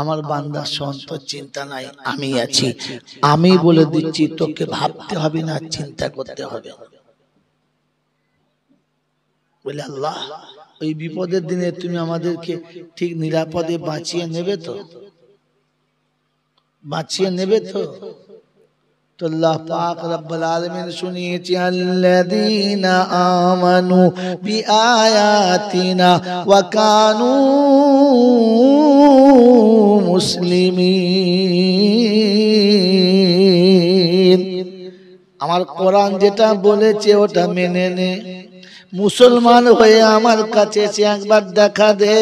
আমার বান্দা, শোন, তোর চিন্তা নাই, আমি আছি, আমি বলে দিচ্ছি, তোকে ভাবতে হবে না, চিন্তা করতে হবে। বলে আল্লাহ ওই বিপদের দিনে তুমি আমাদেরকে ঠিক নিরাপদে বাঁচিয়ে নেবে তো? বাঁচিয়ে নেবে তো? তো আল্লাহ পাক রব্বুল আলামিন শুনিয়েছে, আল্লাযীনা আমানু বিআয়াতিনা ওয়া কানু মুসলিমিন। আমার কোরআন যেটা বলেছে ওটা মেনে নে, মুসলমান হয়ে আমার কাছে এসে একবার দেখা দে।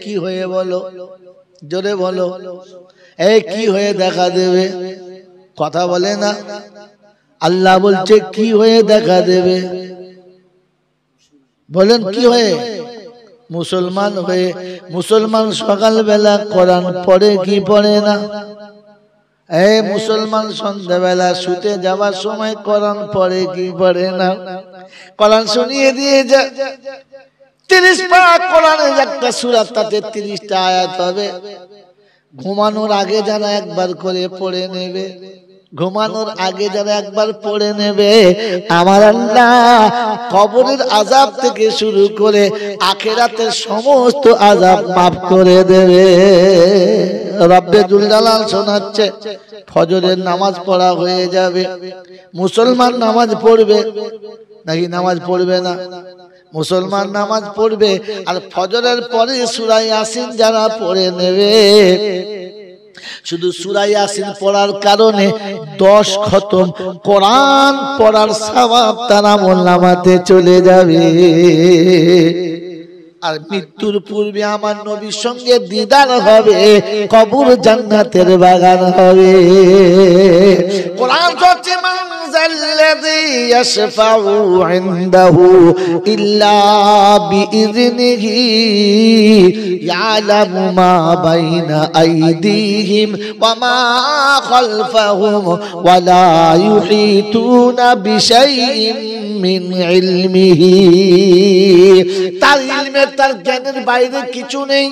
কি হয়ে বলো, জোরে বলো, এই কি হয়ে দেখা দেবে? কথা বলে না, আল্লাহ বলছে কি হয়ে দেখা দেবে? বলেন কি হয়ে? মুসলমান হয়ে। মুসলমান সকালবেলা কোরআন পড়ে কি পড়ে না? মুসলমান সন্ধ্যাবেলা শুতে যাওয়ার সময় কোরআন পড়ে কি পড়ে না? কোরআন শুনিয়ে দিয়ে যা 30 পারা কোরআনের একটা সূরা, তাতে 30টা আয়াত হবে। ঘুমানোর আগে যারা একবার করে পড়ে নেবে, ঘুমানোর আগে যারা একবার পড়ে নেবে, আমার আল্লাহ কবরের আযাব থেকে শুরু করে আখিরাতের সমস্ত আযাব মাফ করে দেবে। রব্বে জুল জালাল শোনাচ্ছে, ফজরের নামাজ পড়া হয়ে যাবে। মুসলমান নামাজ পড়বে নাকি নামাজ পড়বে না? মুসলমান নামাজ পড়বে। আর ফজরের পরে সূরা ইয়াসিন যারা পড়ে নেবে, শুধু সূরা ইয়াসিন পড়ার কারণে 10 খতম কোরআন পড়ার সওয়াব তার আমলনামাতে চলে যাবে। আর মৃত্যুর পূর্বে আমার নবীর সঙ্গে দিদার হবে, কবর জান্নাতের বাগান হবে। কোরআন হচ্ছে মানজাল্লাযী ইয়াশফাউ ইনদাহু ইল্লা বিইযনিহি ইয়ালামু মা বাইনা আইদিহিম ওয়া মা খালফাহুম ওয়া লা ইউহিতুনা বিশাইইন মিন ইলমিহি। তার ইলমে, তার জ্ঞানের বাইরে কিছু নেই,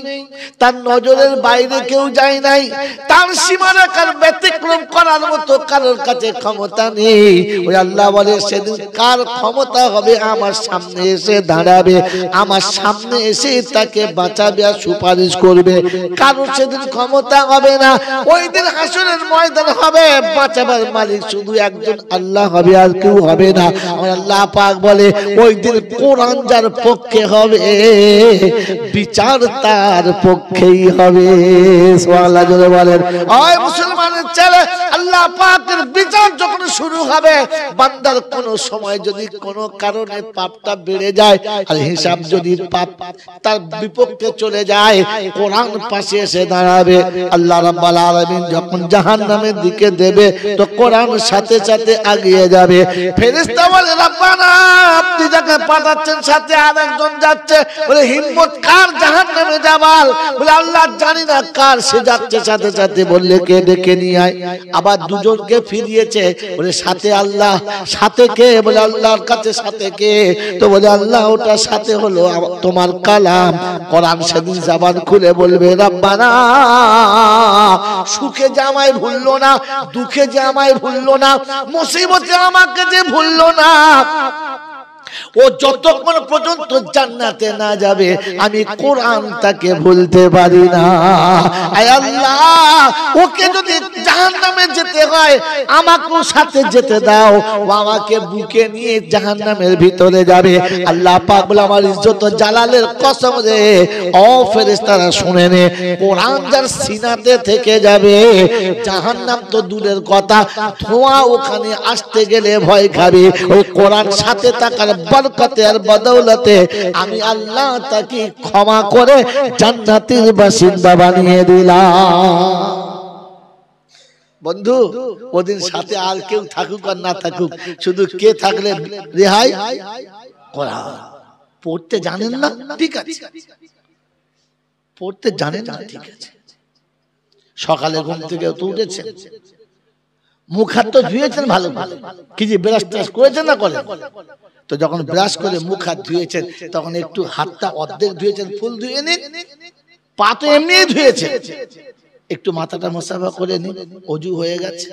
তার নজরের বাইরে কেউ যায় নাই, তার সীমারেখার ব্যতিক্রম করার মতো কারোর কাছে ক্ষমতা নেই। ওই আল্লাহ বলে সেদিন কার ক্ষমতা হবে? আমার সামনে এসে দাঁড়াবে, আমার সামনে এসে তাকে বাঁচাবে আর সুপারিশ করবে। কারোর সেদিন ক্ষমতা হবে না। ওই দিন হাসরের ময়দান হবে, বাঁচাবার মালিক শুধু একজন আল্লাহ হবে, আর কেউ হবে না। আমার আল্লাহ পাক বলে ওই দিন কোরআন যার পক্ষে হবে, বিচার তার পক্ষেই হবে। সুবহানাল্লাহ জোরে বলেন। ওই মুসলমানের ছেলে, আল্লাহ পাকের বিচার যখন শুরু হবে, বান্দার কোন সময় যদি কোন কারণে পাপটা বেড়ে যায় আর হিসাব যদি পাপ তার বিপক্ষে চলে যায়, কোরআন পাশে এসে দাঁড়াবে। আল্লাহ রাব্বুল আলামিন যখন জাহান্নামের দিকে দেবে, তো কোরআন সাথে সাথে এগিয়ে যাবে। ফেরেশতা বলে রব্বানা, আপনি যাকে পাঠাচ্ছেন সাথে আরেকজন যাচ্ছে। বলে হিম্মত কার জাহান্নামে যাবার? বলে আল্লাহ জানি না কার, সে যাচ্ছে সাথে সাথে। বললে কে? ডেকে নিয়ে আয়। আবার দুজনকে ফিরিয়েছে, বলে সাথে আল্লাহ। সাথে কে? বলে আল্লাহর কাছে সাথে কে? তো বলে আল্লাহ ওটা সাথে হলো তোমার কালাম কোরআন। সেদিন জবান খুলে বলবে রব্বানা, সুখে যে আমায় ভুললো না, দুঃখে যে আমায় ভুললো না, মুসিবতে আমাকে যে ভুললো না, ও যতক্ষণ পর্যন্ত জান্নাতে না যাবে আমি কোরআন তাকে ভুলতে পারি না। আয় আল্লাহ, ওকে যদি জাহান্নামে যেতে হয় আমাকেও সাথে যেতে দাও। ও আমাকে বুকে নিয়ে জাহান্নামের ভিতরে যাবে। আল্লাহ পাক বলে আমার ইজ্জত ও জালালের কসম রে, ও ফেরেশতারা শুনে নে, কোরআন যার সিনাতে থেকে যাবে, জাহান্নাম তো দূরের কথা, ধোঁয়া ওখানে আসতে গেলে ভয় খাবে। ওই কোরআন সাথে থাকার বরকতে আর বদৌলতে আমি আল্লাহ তাকে ক্ষমা করে জান্নাতের বাসিন্দা বানিয়ে দিলাম। বন্ধু, ওদিন সাথে আর কেউ থাকুক আর না থাকুক, শুধু কে থাকলে রেহাই? কোরআন। পড়তে জানেন না, ঠিক আছে, পড়তে জানেন না, ঠিক আছে। সকালে ঘুম থেকে তো উঠেছেন, মুখ হাত তো ধুয়েছেন ভালো ভালো, কি যে ব্রাশ ট্রাশ করেছেন না করেন? তো যখন ব্রাশ করে মুখ হাত ধুয়েছেন, তখন একটু হাতটা অর্ধেক ধুয়েছেন, ফুল ধুয়ে নিন। পা তো এমনি ধুয়েছেন, একটু মাথাটা মুসাফা করে নিন। অজু হয়ে গেছে।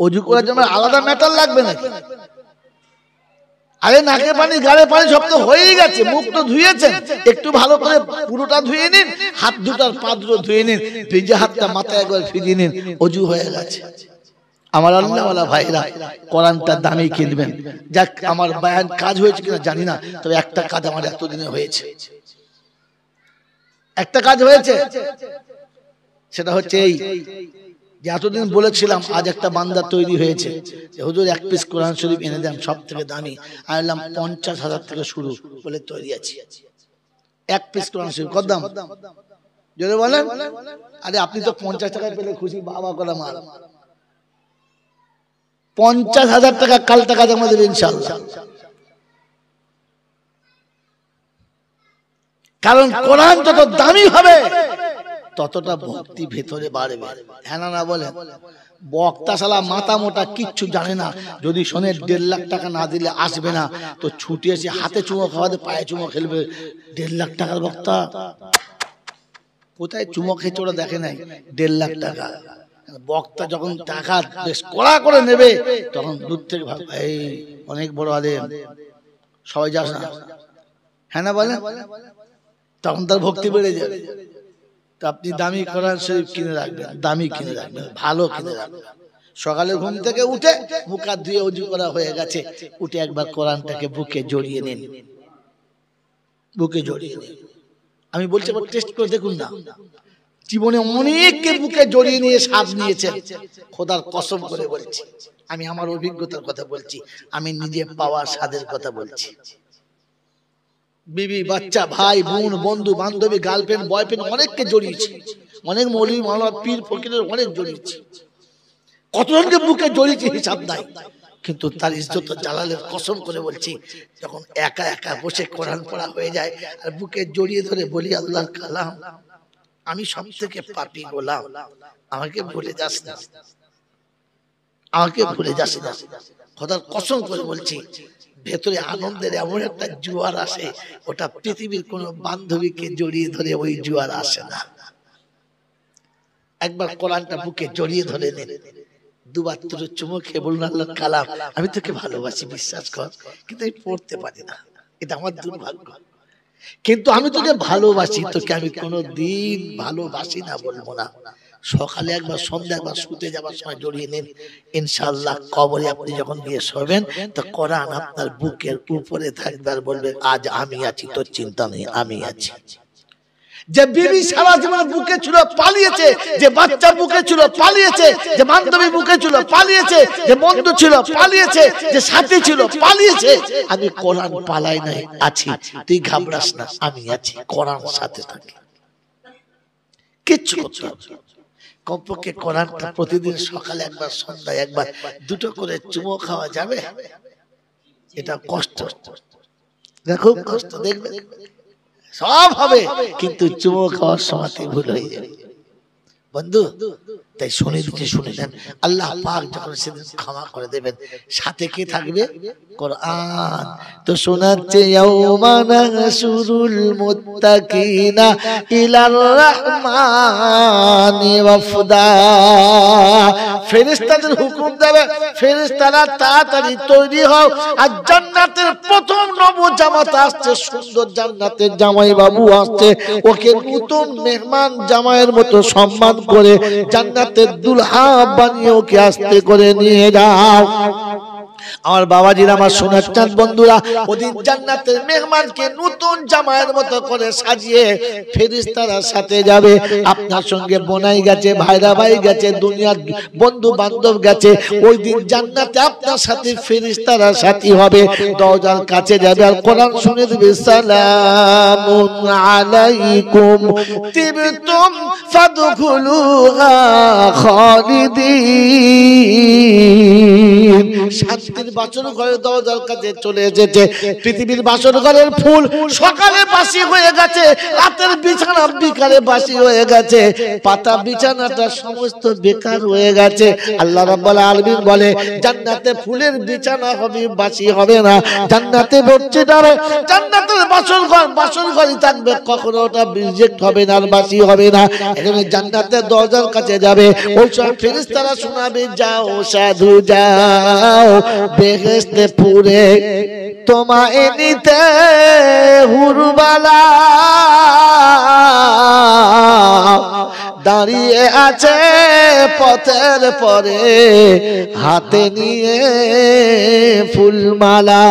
অজু করার জন্য আলাদা ম্যাটার লাগবে নাকি? আরে নাকে পানি, গালে পানি সব তো হয়েই গেছে, মুখ তো ধুয়েছেন, একটু ভালো করে পুরোটা ধুয়ে নিন, হাত দুটার পা দুটো ধুয়ে নিন, ভিজে হাতটা মাথায় একবার ফিরিয়ে নিন, অজু হয়ে গেছে। আমার আল্লাহওয়ালা ভাইরা, কোরআনটা দামি কিনবেন। যাক, আমার বায়ান কাজ হয়েছে কিনা জানি না, তবে একটা কাজ আমার এতদিনে হয়েছে, একটা কাজ হয়েছে। সেটা হচ্ছে এই যে এতদিন বলেছিলাম, আজ একটা বান্দা তৈরি হয়েছে যে হুজুর 1 পিস কোরআন শরীফ এনে দেন, সব থেকে দামি। আমি বললাম 50,000 থেকে শুরু, বলে তৈরি আছি। 1 পিস কোরআন শরীফ কত দাম জোরে বলেন? আরে আপনি তো 50 টাকায় পেলে খুশি, বাবা করে মাল। 50,000 টাকা কাল টাকা জমা দেবে ইনশাআল্লাহ। কারণ কোরআন যত দামি হবে ততটা ভক্তি ভেতরে বাড়বে। হ্যাঁ না বলেন? বক্তা শালা মাথা মোটা, কিচ্ছু জানে না, যদি শোনে 1.5 লাখ টাকা না দিলে আসবে না, তো ছুটি এসে হাতে চুমো খাওয়াতে পায়ে চুমো খেলবে। 1.5 লাখ টাকার বক্তা কোথায় চুমো খেয়েছে ওরা দেখে নাই। 1.5 লাখ টাকা বক্তা যখন টাকা বেশ কড়া করে নেবে তখন দূর থেকে ভাববে এই অনেক বড় আলেম, সবাই যাস না। হ্যাঁ না বলেন? তখন তার ভক্তি বেড়ে যাবে। তো আপনি দামি কোরআন শরীফ কিনে রাখবেন, দামি কিনে রাখবেন, ভালো কিনে রাখবেন। সকালে ঘুম থেকে উঠে মুখ হাত ধুয়ে ওযু করা হয়ে গেছে, উঠে একবার কোরআনটাকে বুকে জড়িয়ে নিন, বুকে জড়িয়ে নিন। আমি বলছি একবার টেস্ট করে দেখুন না। জীবনে অনেককে বুকে জড়িয়ে নিয়ে স্বাদ নিয়েছেন, খোদার কসম করে বলছি, আমি আমার অভিজ্ঞতার কথা বলছি, আমি নিজে পাওয়া স্বাদের কথা বলছি। বিবি বাচ্চা ভাই বোন বন্ধু বান্ধবী গার্লফ্রেন্ড বয়ফ্রেন্ড অনেককে জড়িয়েছি, অনেক মৌলভী মাওলানা পীর ফকিরের অনেক জড়িয়েছি, কতজনকে বুকে জড়িয়েছি হিসাব নাই। কিন্তু তার ইজ্জত জালালের কসম করে বলছি, যখন একা একা বসে কোরআন পড়া হয়ে যায় আর বুকে জড়িয়ে ধরে বলি আল্লাহর কালাম, আমি সব থেকে পাপী গোলাম, আমাকে ভুলে যাস না, আমাকে ভুলে যাস না। খোদার কসম করে বলছি, ভেতরে আনন্দের এমন একটা জোয়ার আসে, ওটা পৃথিবীর কোন বান্ধবীকে জড়িয়ে ধরে ওই জোয়ার আসে না। একবার কোরআনটা বুকে জড়িয়ে ধরে নেন, দুবার তোর চুমো খেয়ে বলুন আল্লাহর কালাম, আমি তোকে ভালোবাসি, বিশ্বাস কর, কিন্তু আমি পড়তে পারি না, এটা আমার দুর্ভাগ্য, কিন্তু আমি তোকে ভালোবাসি, তোকে আমি কোনোদিন ভালোবাসি না বলবো না। সকালে একবার সন্ধ্যা একবার শুতে যাবার সময় জড়িয়ে নিন, ইনশাআল্লাহ কবরে আপনি যখন গিয়ে শোবেন তো কোরআন আপনার বুকের উপরে থাকবে আর বলবে আজ আমি আছি, তোর চিন্তা নেই, আমি আছি। যে বিবি সারা জীবন বুকে ছিল পালিয়েছে, যে বাচ্চা বুকে ছিল পালিয়েছে, যে বান্ধবী বুকে ছিল পালিয়েছে, যে বন্ধু ছিল পালিয়েছে, যে সাথী ছিল পালিয়েছে, আমি কোরআন পালাই নাই, আছি, তুই ঘাবড়াস না, আমি আছি, কোরআন সাথে থাকি, কিচ্ছু করতে হবে। কমপক্ষে কোরআনটা প্রতিদিন সকালে একবার সন্ধ্যায় একবার দুটো করে চুমো খাওয়া যাবে, এটা কষ্ট, দেখো কষ্ট, দেখবে সব হবে, কিন্তু চুমো খাওয়ার সময় ভুল হয়ে যাবে বন্ধু। তাই শুনে দিতে শুনে নেন, আল্লাহ পাক যখন সেদিন ক্ষমা করে দেবেন, সাথে কি থাকবে? কোরআন। তো শোনাচ্ছে ইয়াউমা নাহশুরুল মুত্তাকিনা ইলার রাহমানি ওয়াফদা, ফেরেশতাদের হুকুম দেবে, ফেরেশতারা তাড়াতাড়ি তৈরি হও, আর জান্নাতের প্রথম নবজামাত আসছে, সুন্দর জান্নাতের জামাই বাবু আসছে, ওকে নতুন মেহমান জামাইয়ের মতো সম্মান করে জান্নাতের দুলহা বানিয়ে ওকে আস্তে করে নিয়ে যাও। আমার বাবাজিরা, আমার সোনার চাঁদ বন্ধুরা, ওদিন জান্নাতের মেহমানকে নতুন জামাইয়ের মতো করে সাজিয়ে ফেরেশতারা সাথে যাবে। আপনার সঙ্গে বোনাই গেছে, ভাইরা ভাই গেছে, দুনিয়ার বন্ধু বান্ধব গেছে, ওই দিন জান্নাতে আপনার সাথে ফেরেশতারা সাথী হবে, দরজার কাছে যাবে আর কোরআন শুনে দেবে, সালামুন আলাইকুম তিবতুম ফাদখুলুহা খালিদিন। শান্তির বাসর ঘরের দরজার কাছে চলে এসেছে। পৃথিবীর বাসর ঘরের ফুল সকালে বাসি হয়ে গেছে, রাতের বিছানা বিকালে বাসি হয়ে গেছে, পাতা বিছানাটা সমস্ত বেকার হয়ে গেছে। আল্লাহ রাব্বুল আলামিন বলে জান্নাতে ফুলের বিছানা হবে, বাসি হবে না, জান্নাতে বসতে যাবে, জান্নাতের বাসর ঘরই থাকবে, কখনো ওটা রিজেক্ট হবে না, আর বাসি হবে না। এখানে জান্নাতের দরজার কাছে যাবে, ওই সব ফেরেশতারা শোনাবে, যাও সাধু যাও, বেহেশতে পুরে তোমায় নিতে হুরবালা দাঁড়িয়ে আছে পথের পরে, হাতে নিয়ে ফুলমালা।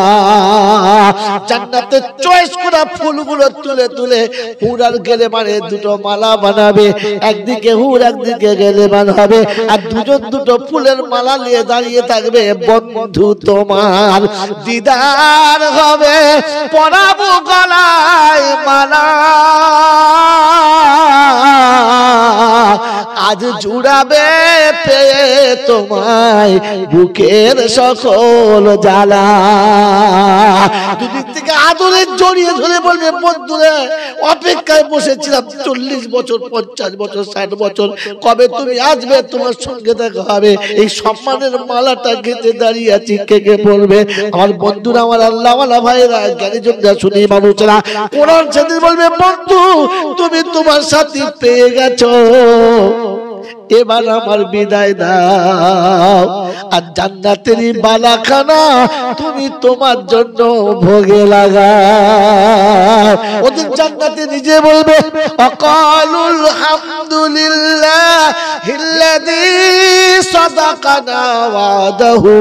জান্নাতে চয়েস করা ফুলগুলো তুলে তুলে হুর আর গেলেমানে দুটো মালা বানাবে, একদিকে হুর একদিকে গেলেমান হবে, আর দুজন দুটো ফুলের মালা নিয়ে দাঁড়িয়ে থাকবে, বন্ধু তোমার দিদার হবে, পরাবো গলায় মালা, আজ জুড়াবে পেয়ে তোমায় বুকের সকল জ্বালা। দুদিক থেকে আদরের জড়িয়ে ধরে বলবে বন্ধুরে অপেক্ষায় বসেছিলাম 40 বছর 50 বছর 60 বছর, কবে তুমি আসবে, তোমার সঙ্গে দেখা হবে। এই সম্মানের মালাটা গেঁথে দাঁড়িয়ে আছি, কে কে বলবে? আমার বন্ধুরা, আমার আল্লাহওয়ালা ভাইরা, জ্ঞানী জনরা, শুনি মানুষরা কোরআন সেদিন বলবে বন্ধু তুমি তোমার সাথী পেয়ে গেছো, এবার আমার বিদায় দাও। আর জান্নাতেরই বালাখানা তুমি তোমার জন্য ভোগে লাগাও। ওদিন জান্নাতে নিজে বলবে আকালুল হামদুলিল্লাহিল্লাযী সাদাকানা ওয়াদাহু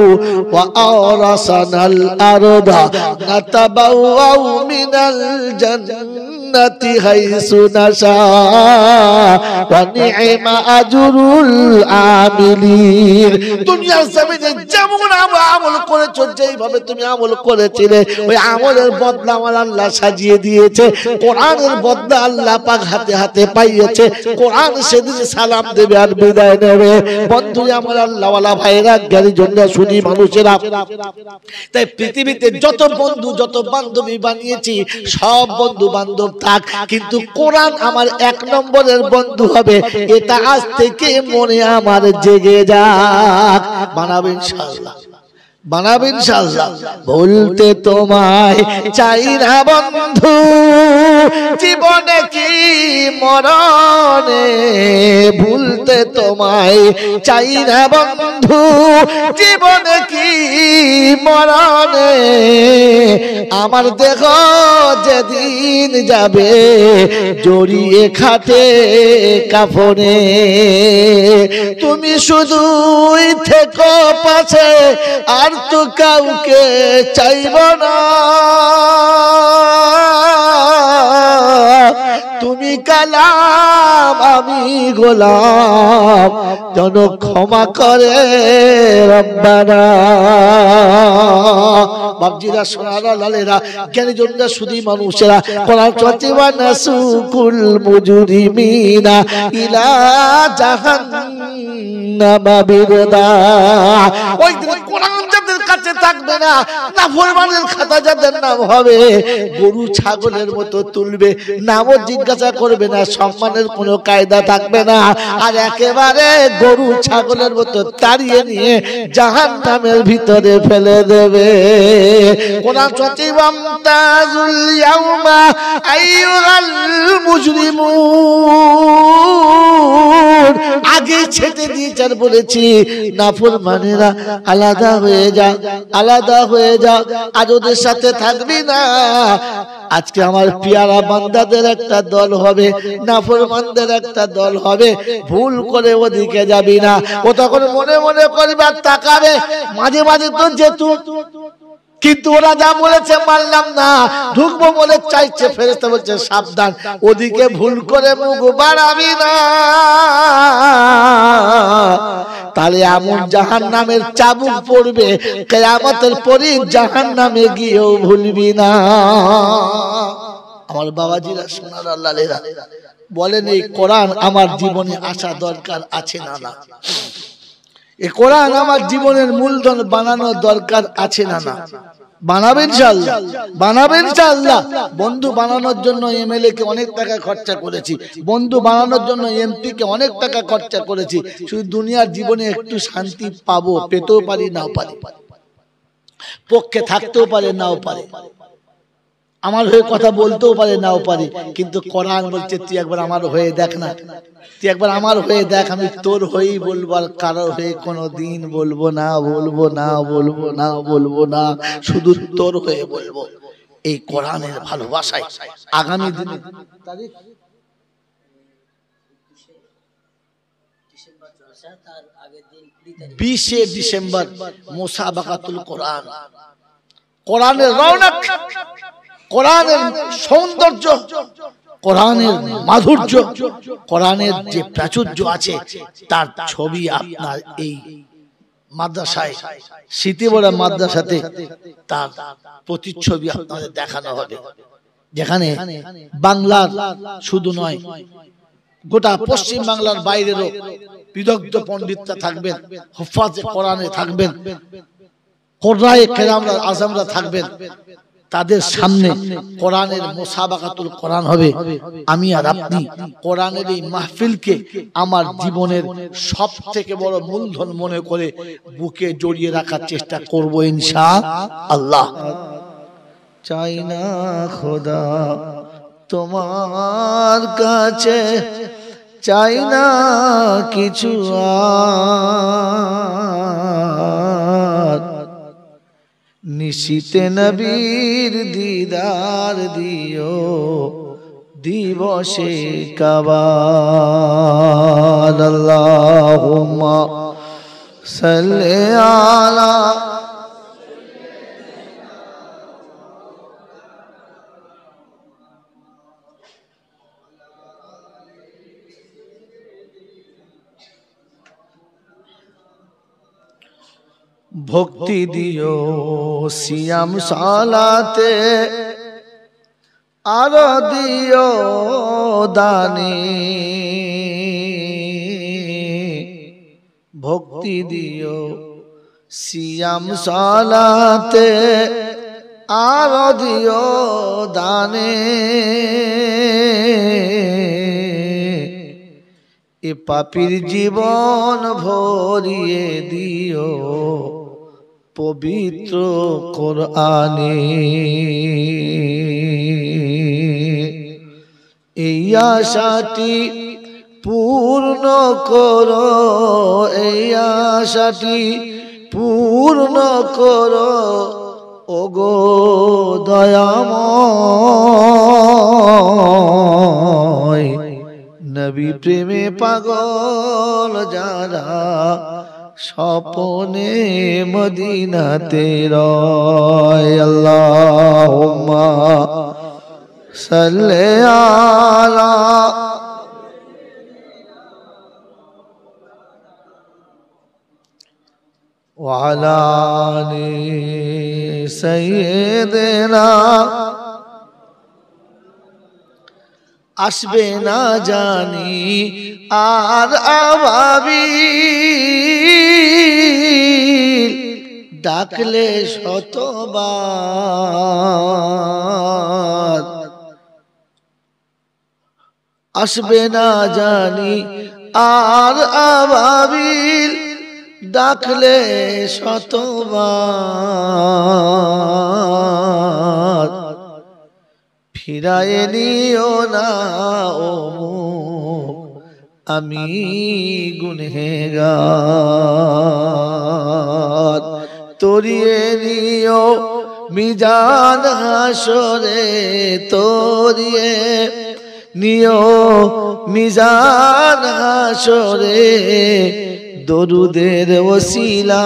ওয়া আওরাসানাল আরদা নাতাবাওয়াউ মিনাল জান্নাতি হাইসু নাশা ওয়া নি'মা আজরুল আমিলিন। দুনিয়ার জমিনে যেমন আমরা আমল করেছো, যেইভাবে তুমি আমল করেছিলে, ওই আমলের বদলা আমার আল্লাহ সাজিয়ে দিয়েছে। কোরআনের বদলা আল্লাহ পাক হাতে হাতে পাইয়েছে। কোরআন সেদিন সালাম দেবে আর বিদায় নেবে। বন্ধু আমার আল্লাহওয়ালা ভাইরা, জ্ঞানী জনরা, শুনি মানুষেরা, তাই পৃথিবীতে যত বন্ধু যত বান্ধবী বানিয়েছি সব বন্ধু বান্ধব থাক, কিন্তু কোরআন আমার 1 নম্বরের বন্ধু হবে, এটা আজ থেকে মনে আমার জেগে যাক। বানাবে ইনশাআল্লাহ, বানাবে ইনশাআল্লাহ। বলতে তোমায় চাই না বন্ধু জীবনে কি মরণে, ভুলতে তোমায় চাই না বন্ধু জীবনে কি মরণে। আমার দেহ যেদিন যাবে জড়িয়ে খাটে কাফনে, তুমি শুধুই থেকো পাশে, আর তো কাউকে চাইব না। তুমি কালাম আমি গোলাম, যেন ক্ষমা করে রব্বানা। বাপজিরা, সোনারা, লালেরা, জ্ঞানী জনরা, শুধু মানুষেরা, কোরআন চলছে ওয়ানাসুকুল মুজরিমিনা ইলা জাহান্নামা বিরদা। ওই দিন কোরআন যাদের কাছে থাকবে না, নাফরমানের খাতা যাদের নাম হবে, গরু ছাগলের মতো তুলবে, নামও জিজ্ঞাসা করবে না, সম্মানের কোনো কায়দা থাকবে না, আর একেবারে গরু ছাগলের মতো তাড়িয়ে নিয়ে জাহান্নামের ভিতরে ফেলে দেবে। কোরআন চলছে ওয়ামতাজুল ইয়াউমা আইয়ুহাল মুজরিমুন। আগে ছেটে দিয়েছে আর বলেছি নাফরমানেরা আলাদা হয়ে যা, আলাদা হয়ে যা, আজ ওদের সাথে থাকবি না। আজকে আমার পিয়ারা বান্দাদের একটা দল হবে, নাফরমানদের একটা দল হবে, ভুল করে ওদিকে যাবি না। ও তখন মনে মনে করবে আর তাকাবে, মাঝে মাঝে তো যেতু, কিন্তু ওরা যা বলেছে মানলাম না, ঢুকবো বলে চাইছে, ফেরেশতা বলছে সাবধান, ওদিকে ভুল করে মুখ বাড়াবি না, তাহলে এমন জাহান্নামের চাবুক পড়বে, কিয়ামতের পরে জাহান্নামে গিয়েও ভুলবি না। আমার বাবাজিরা, সোনার আল্লাহরা, বলেন এই কোরআন আমার জীবনে আসা দরকার আছে না না? এই কোরআন আমার জীবনের মূলধন বানানো দরকার আছে না না? বানাবেন ইনশাআল্লাহ, বানাবেন ইনশাআল্লাহ। বন্ধু বানানোর জন্য এমএলএ কে অনেক টাকা খরচা করেছি, বন্ধু বানানোর জন্য এমপি কে অনেক টাকা খরচা করেছি। শুধু দুনিয়ার জীবনে একটু শান্তি পাবো, পেতেও পারি নাও পারি, পক্ষে থাকতেও পারে নাও পারে, আমার হয়ে কথা বলতেও পারে নাও পারে, কিন্তু কোরআন বলছে তুই একবার আমার হয়ে দেখ না, তুই একবার আমার হয়ে দেখ, আমি তোর হয়েই বলবো, আর কারোর হয়ে কোনোদিন বলবো না, বলবো না, বলবো না, বলবো না, শুধু তোর হয়ে বলবো। এই কোরআনের ভালোবাসায় আগামী দিনে 20 ডিসেম্বর মুসাবাকাতুল কোরআন, কোরআনের রৌনক, কোরআনের সৌন্দর্য, কোরআনের মাধুর্য, কোরআনের যে প্রাচুর্য আছে তার ছবি আপনার এই মাদ্রাসায়, স্মৃতিবরা মাদ্রাসাতে তার প্রতিচ্ছবি আপনাদের দেখানো হবে, যেখানে বাংলার শুধু নয় গোটা পশ্চিম বাংলার বাইরেরও বিদগ্ধ পণ্ডিতরা থাকবেন, হুফাজে কোরআনে থাকবেন, কোরআয়ে কেরামরা আজমরা থাকবেন। তাদের সামনে কোরআনের মুসাবাকাতুল কোরআন হবে। আমি আর আপনি কোরআনের এই মাহফিলকে আমার জীবনের সবথেকে বড় মূলধন মনে করে বুকে জড়িয়ে রাখার চেষ্টা করব ইনশাআল্লাহ। চাই না খোদা তোমার কাছে, চাই না কিছু আর, নিশিতে নবীর দিদার দিও দিবসে কাবার। আল্লাহুম্মা সাল্লি আলা ভক্তি দিও সিয়াম সালাতে, আর দিও দানে, ভক্তি দিও সিয়াম সালাতে, আর দিও দানে, এ পাপীর জীবন ভরিয়ে দিও পবিত্র কোরআনে। এই আশাটি পূর্ণ করো, এই আশাটি পূর্ণ করো ওগো দয়াময়। নবী প্রেমে পাগল যারা স্বপনে মদিনাতে রয়। আল্লাহুম্মা সাল্লি আলা ওয়া আলা আলি সাইয়্যিদিনা। আসবে না জানি আর আবাবিল, ডাকলে শতবার। আসবে না জানি আর আবাবিল, ডাকলে শতবার। ফিরায়ে নিও না ও মুখ, আমি গুনহেগার। তরিয়ে নিও মিজান হাসরে, তরিয়ে নিও মিজান হাসরে, দরুদের ওসিলায়।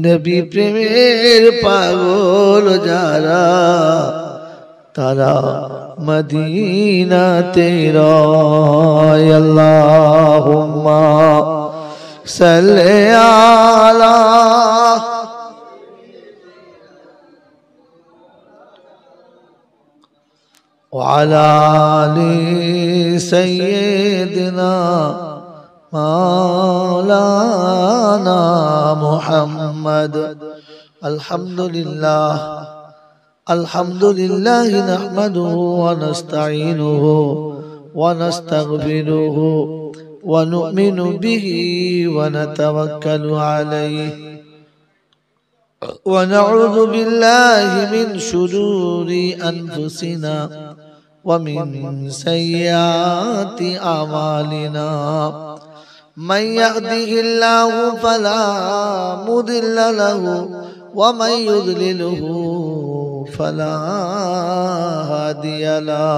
নবী প্রেমের পাগল যারা, তারা মদিনাতে রয়। আল্লাহুম্মা সাল্লি আলা ওয়া আলা আলি সাইয়্যিদিনা মাওলানা মুহাম্মদ। আলহামদুলিল্লাহ আলহামদুলিল্লাহ নাহমাদুহু ওয়া নাস্তাঈনুহু ওয়া নাস্তাগফিরুহু ওয়া নু'মিনু বিহি ওয়া নাতাওয়াক্কালু আলাইহি ওয়া নাউযু বিল্লাহি মিন শুরুরি আনফুসিনা ওয়া মিন সাইয়্যাতি আমালিনা। من يهده الله فلا مضل له ومن يضلله فلا هادي له،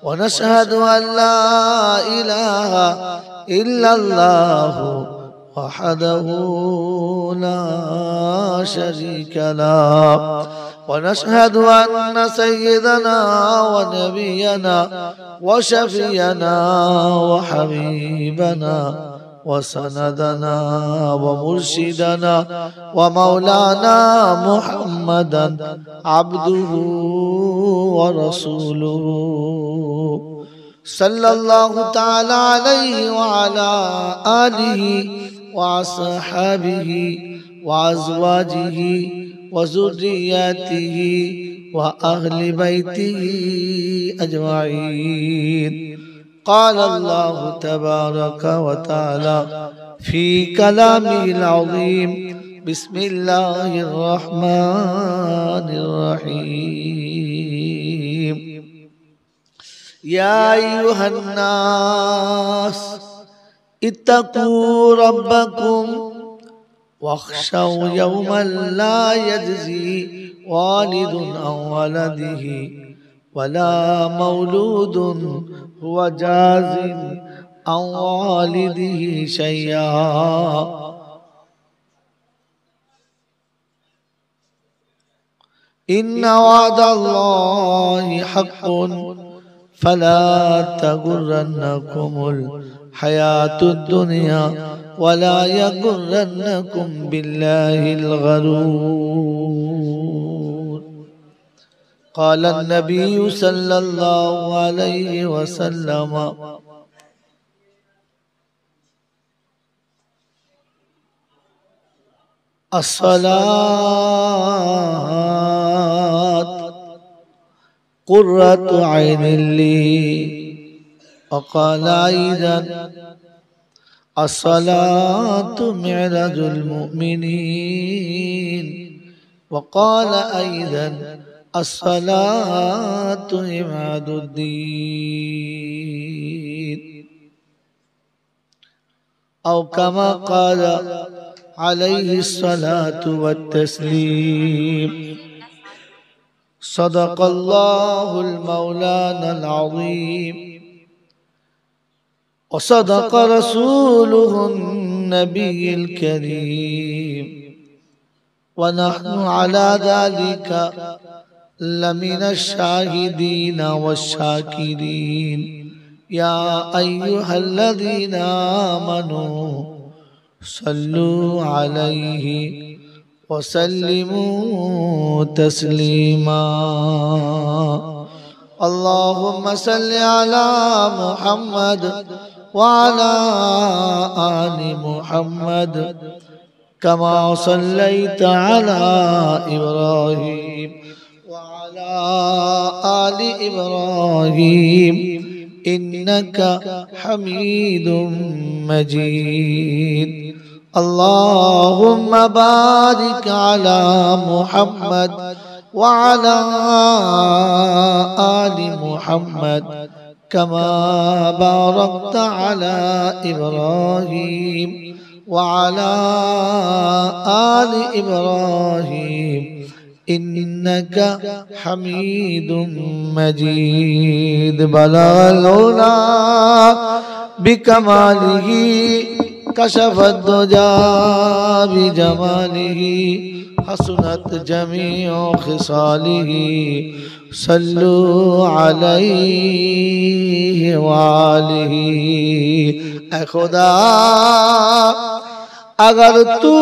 ونشهد أن لا إله إلا الله وحده لا شريك له، ونشهد أن سيدنا ونبينا وشفينا وحبيبنا وسندنا ومرشدنا ومولانا محمدا عبده व रसूलुहु सल्लल्लाहु ताला अलैहि व अला आलिहि व अस्हाबिहि व अज़वाजिहि व ज़ुर्रिय्यतिहि व अहलि बैतिहि अजमाइन। क़ाल अल्लाहु तबारक व तआला फ़ी कलामिहिल अज़ीम बिस्मिल्लाहिर रहमानिर रहीम। या अय्युहन नास इत्तक़ू रब्बकुम वख्शौ यौमन ला यज्ज़ी वालिदुन अन वलदिही वला मौलूदुन हुवा जाज़िन अन वालिदिही शैय्या। इन्ना वअदल्लाहि हक़्क़ुन फला तगुर्रन्नकुमुल हयातुद दुनिया वला यगुर्रन्नकुम बिल्लाहिल गरूर। क़ाल अन्नबिय्यु सल्लल्लाहु अलैहि वसल्लम अस्सलात क़ुर्रतु ऐनिन ली वक़ाल अय्ज़न अस्सलातु मिअराजुल मुमिनीन वक़ाल अय्ज़न अस्सलातु इमादुद्दीन औ कमा क़ाल अलैहि अस्सलातु वत्तस्लीम। सदक़ल्लाहुल मौलानाल अज़ीम व सदक़ रसूलुहुन नबिय्युल करीम व नहनु अला ज़ालिका लमिनश शाहिदीन वश्शाकिरीन। या अय्युहल्लज़ीना आमनू सल्लु अलैहि वसल्लिमू तस्लीमा। अल्लाहुम्मा सल्लि अला मुहम्मद व अला आलि मुहम्मद कमा सल्लैता अला इब्राहीम व अला आलि इब्राहीम इन्नका हमीदुम मजीद। अल्लाहुम्मा बारिक अला मुहम्मद व अला आलि मुहम्मद कमा बारकता अला इब्राहीम व अला आलि इब्राहीम इन्नका हमीदुम मजीद। बलगल उला बिकमालिही कशफत दुजा बिजमालिही हसनत जमीउ खिसालिही सल्लु अलैहि व आलिही। ऐ खुदा अगर तू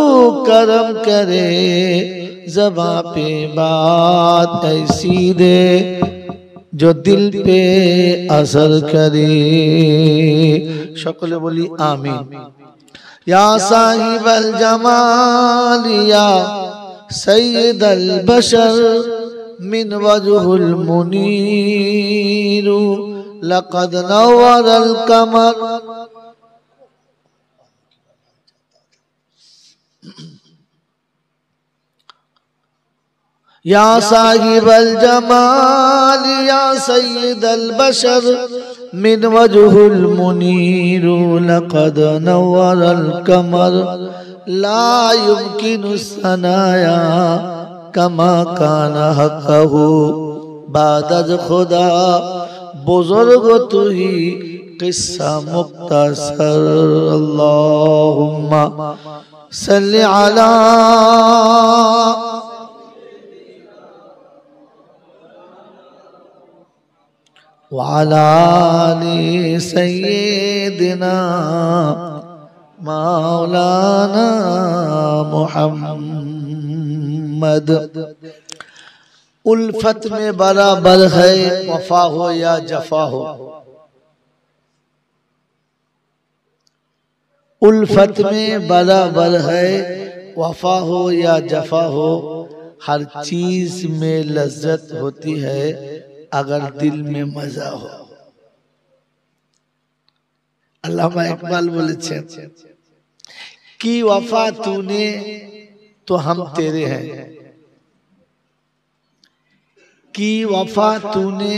करम करे ज़बां पे बात ऐसी दे जो दिल पे असर करे। शकले बोली आमीन। या साहिबल जमाल या सय्यदल बशर मिन वजहुल मुनीर लक़द नव्वरल कमर। या साहिबल जमाल या सय्यदल बशर मिन वजहुल मुनीर लक़द नव्वरल कमर ला युमकिनु सनाया कमा काना हक़्क़हु बादज खुदा बुजुर्ग तू ही किस्सा मुख्तसर। अल्लाहुम्मा सल्लि अला वाला आलि सय्यिदिना मौलाना मुहम्मद। उल्फत में बराबर है वफा हो या जफा हो, उल्फत में बराबर है वफा हो या जफा हो, हर चीज में लज्जत होती है अगर दिल में मजा हो। अल्लामा इकबाल बोलेছেন कि वफा तूने तो हम तेरे हैं, कि वफा तूने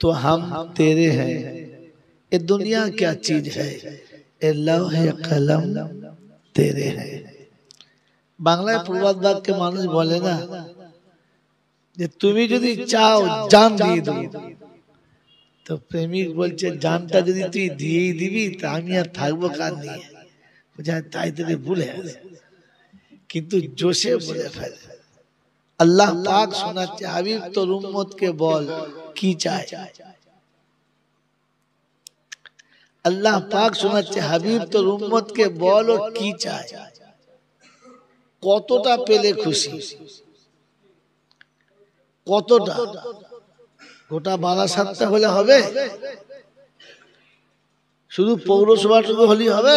तो हम तेरे हैं, ये दुनिया क्या चीज है, ये लौहे कलम तेरे हैं। বাংলায় প্রবাদ বাক্যে মানুষ বলে না যে তুমি যদি চাও জান দিয়ে দেব, তো প্রেমিক বলছে জানটা যদি তুই দিয়েই দিবি তা আমি আর থাকবো কার নিয়ে, তাই তোকে ভুলে আছে, কিন্তু জোশে বলে ফেলে। আল্লাহ পাক শোনাচ্ছে হাবিব তোর উম্মতকে বল কি চায়, আল্লাহ পাক শোনাচ্ছে হাবিব তোর উম্মতকে বল ও কি চায়, কতটা পেলে খুশি, কতটা, গোটা 12-7টা হলে হবে, শুধু পৌরসভাটুকু হলেই হবে,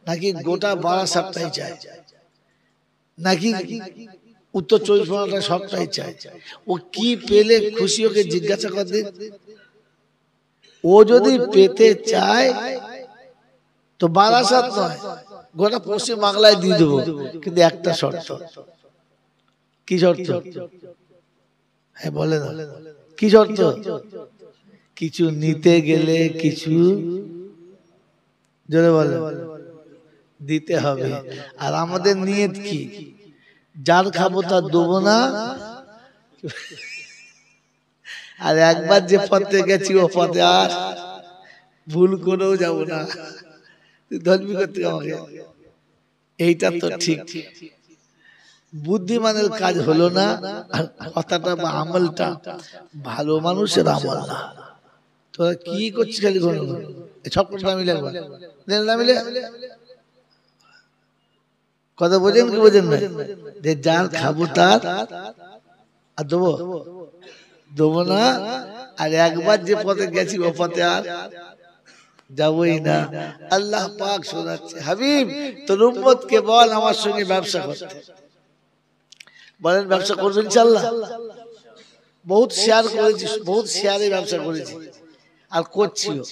নাকি গোটা 12-7টাই চাই, নাকি উত্তর 24 পরগনা সবটাই চাই? ও কি পেলে খুশি ওকে জিজ্ঞাসা কর দিন। ও যদি পেতে চায় তো 12-7 নয়, গোটা পশ্চিম বাংলায় দিয়ে দেবো, কিন্তু একটা শর্ত। কি শর্ত? হ্যাঁ বলে না, কি শর্ত? কিছু নিতে গেলে কিছু জোরে বলে দিতে হবে। আর আমাদের নিয়ত কি? যার খাবো তার দেবো না, আর একবার যে পথে গেছি ও পথে আর ভুল করেও যাব না, ধর্মী করতে আমাকে, এইটা তো ঠিক। বুদ্ধিমানের কাজ হলো না, আর কথাটা বা আমলটা ভালো মানুষের আমল না। তোরা কি করছিস খালি ঘন ঘন? সব কথা মিলে না মিলে কথা বোঝেন কি বোঝেন না? যে যার খাবো তার আর দেবো দেবো না, আর একবার যে পথে গেছি ও পথে আর যাবই না। আল্লাহ পাক শোনাচ্ছে হাবিব তোর উম্মতকে বল আমার সঙ্গে ব্যবসা করতে। বলেন ব্যবসা করবেন ইনশাআল্লাহ? বহুত শেয়ার করেছি, বহুত শেয়ারে ব্যবসা করেছি আর করছিও।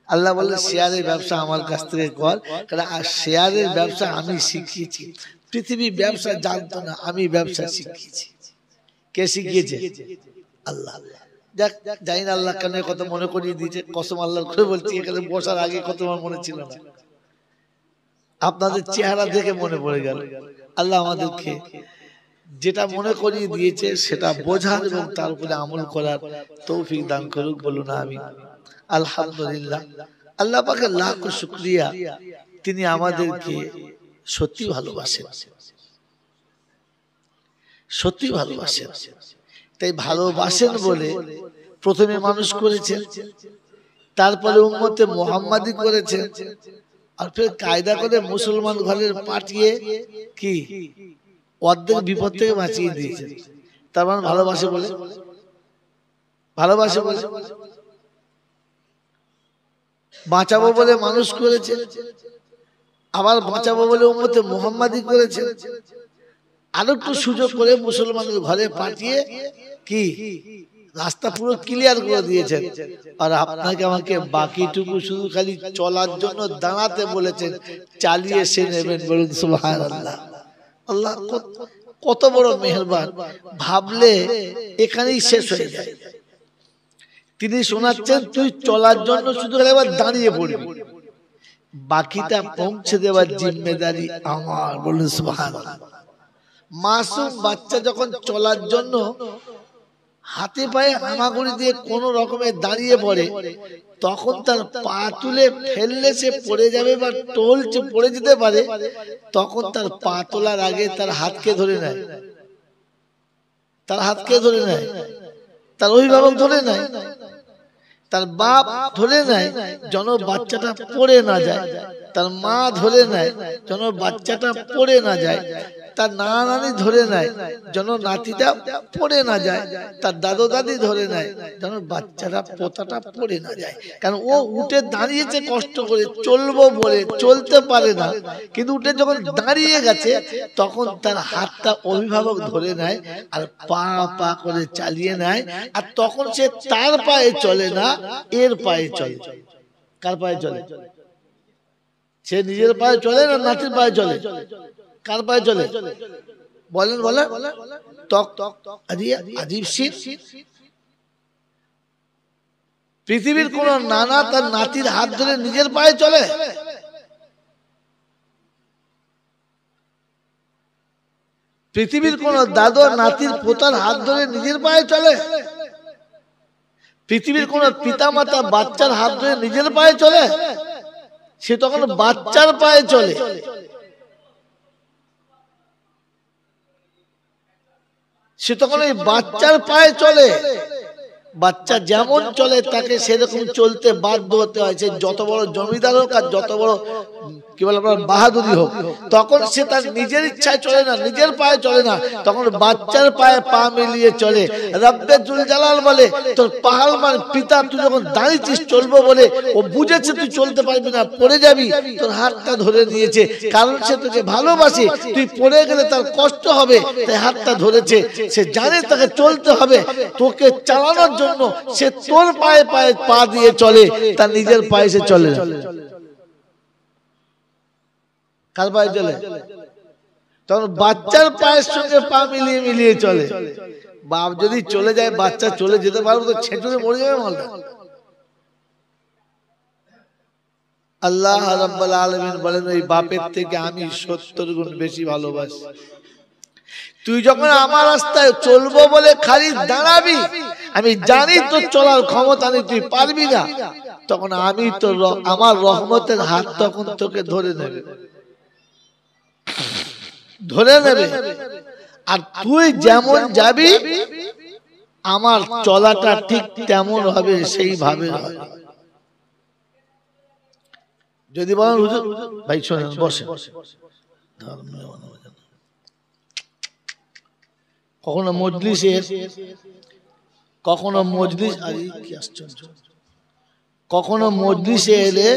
আল্লাহ বলে শেয়ারের ব্যবসা আমার কাছ থেকে কর, কারণ শেয়ারের ব্যবসা আমি শিখিয়েছি। পৃথিবী ব্যবসা জানতো না, আমি ব্যবসা শিখিয়েছি। কে শিখিয়েছে? আল্লাহ। দেখ জানি না আল্লাহ কেন কত মনে করিয়ে দিয়েছে, কসম আল্লাহর করে বলছি, এখানে বসার আগে কত আমার মনে ছিল না, আপনাদের চেহারা দেখে মনে পড়ে গেল। আল্লাহ আমাদেরকে যেটা মনে করিয়ে দিয়েছে সেটা বোঝার এবং তার উপরে আমল করার তৌফিক দান করুক, বলুন আমিন। আলহামদুলিল্লাহ, আল্লাহ পাকের লাখ শুকরিয়া, তিনি আমাদেরকে সত্যি ভালোবাসেন, সত্যি ভালোবাসেন। তাই ভালোবাসেন বলে প্রথমে মানুষ করেছেন, তারপরে উম্মতে মুহাম্মাদি করেছেন, আর ফের কায়দা করে মুসলমান ঘরের পাঠিয়ে কি অর্ধেক বিপদ থেকে বাঁচিয়ে দিয়েছেন। তার মানে ভালোবাসে বলে, ভালোবাসে বলে বাঁচাবো বলে মানুষ করেছে, আবার বাঁচাবো বলে উম্মতে মুহাম্মাদি করেছে, আর একটু সুযোগ করে মুসলমানের ঘরে পাঠিয়ে কি রাস্তা পুরো ক্লিয়ার করে দিয়েছেন। আর আপনাকে আমাকে বাকিটুকু শুধু খালি চলার জন্য দাঁড়াতে বলেছেন, চালিয়ে সে নেবেন। বলুন সুবহানাল্লাহ। আল্লাহ কত বড় মেহেরবান, ভাবলে এখানেই শেষ হয়ে যায়। তিনি শোনাচ্ছেন তুই চলার জন্য শুধু একবার দাঁড়িয়ে পড়বি, বাকিটা পৌঁছে দেওয়ার জিম্মেদারি আমার। বলুন সুবহানাল্লাহ। মাসুম বাচ্চা যখন চলার জন্য হাতে পায়ে হামাগুড়ি দিয়ে কোন রকমে দাঁড়িয়ে পড়ে, তখন তার পা তুলে ফেললে সে পড়ে যাবে বা টলছে পড়ে যেতে পারে, তখন তার পা তোলার আগে তার হাতকে ধরে নেয়, তার হাতকে ধরে নেয়, তার অভিভাবক ধরে নেয়, তার বাপ ধরে নেয় যেন বাচ্চাটা পড়ে না যায়, তার মা ধরে নেয় যেন বাচ্চাটা পড়ে না যায়। তার নানা নানি ধরে নেয় যেন নাতিটা পড়ে না যায়, তার দাদু দাদি ধরে নেয় যেন বাচ্চারা পোতাটা পড়ে না যায়। কারণ ও উঠে দাঁড়িয়েছে কষ্ট করে, চলবো বলে, চলতে পারে না, কিন্তু উঠে যখন দাঁড়িয়ে গেছে তখন তার হাতটা অভিভাবক ধরে নেয় আর পা পা করে চালিয়ে নেয়। আর তখন সে তার পায়ে চলে না, এর পায়ে চলে। কার পায়ে চলে? সে নিজের পায়ে চলে না নাতির পায়ে চলে? কার পায়ে চলে বলেন? বলেন। আজীব শীত। পৃথিবীর কোন নানা তার নাতির হাত ধরে নিজের পায়ে চলে? পৃথিবীর কোন দাদু নাতির পোতার হাত ধরে নিজের পায়ে চলে? পৃথিবীর কোন পিতা মাতা বাচ্চার হাত ধরে নিজের পায়ে চলে? সে তখন বাচ্চার পায়ে চলে। সে তখন ওই বাচ্চার পায়ে চলে। বাচ্চা যেমন চলে তাকে সেরকম চলতে বাধ্য হতে হয়। সে যত বড় জমিদার হোক আর যত বড় কি বলে আপনার বাহাদুরি হোক, তখন সে তার নিজের ইচ্ছায় চলে না, নিজের পায়ে চলে না, তখন বাচ্চার পায়ে পা মিলিয়ে চলে। রব্বে জুল জালাল বলে তোর পাহাড়মান পিতা তুই যখন দাঁড়িয়েছিস চলবো বলে, ও বুঝেছে তুই চলতে পারবি না, পড়ে যাবি, তোর হাতটা ধরে নিয়েছে, কারণ সে তোকে ভালোবাসে। তুই পড়ে গেলে তার কষ্ট হবে, তাই হাতটা ধরেছে। সে জানে তাকে চলতে হবে, তোকে চালানোর জন্য সে তোর পায়ে পায়ে পা দিয়ে চলে, তার নিজের পায়ে সে চলে না। কার পায়ে চলে? তখন বাচ্চার পায়ের সঙ্গে পা মিলিয়ে মিলিয়ে চলে। বাপ যদি চলে যায়, বাচ্চা চলে যেতে পারবে তো ছেঁটুরে মরে যাবে মালটা। আল্লাহ রাব্বুল আলামিন বলেন ওই বাপের থেকে আমি 70 গুণ বেশি ভালোবাসি। তুই যখন আমার রাস্তায় চলবো বলে খালি দাঁড়াবি, আমি জানি তোর চলার ক্ষমতা নেই, তুই পারবি না, তখন আমি তো আমার রহমতের হাত তখন তোকে ধরে নেবে, ধরে নেবে। আর তুই যেমন যাবি আমার চলাটা ঠিক তেমন হবে, সেইভাবে হবে। যদি বলেন হুজুর ভাই শোনেন, বসে কখনো মজলিসের, কখনো মজলিস, আরে কি আশ্চর্য, কখনো মজলিসে এলে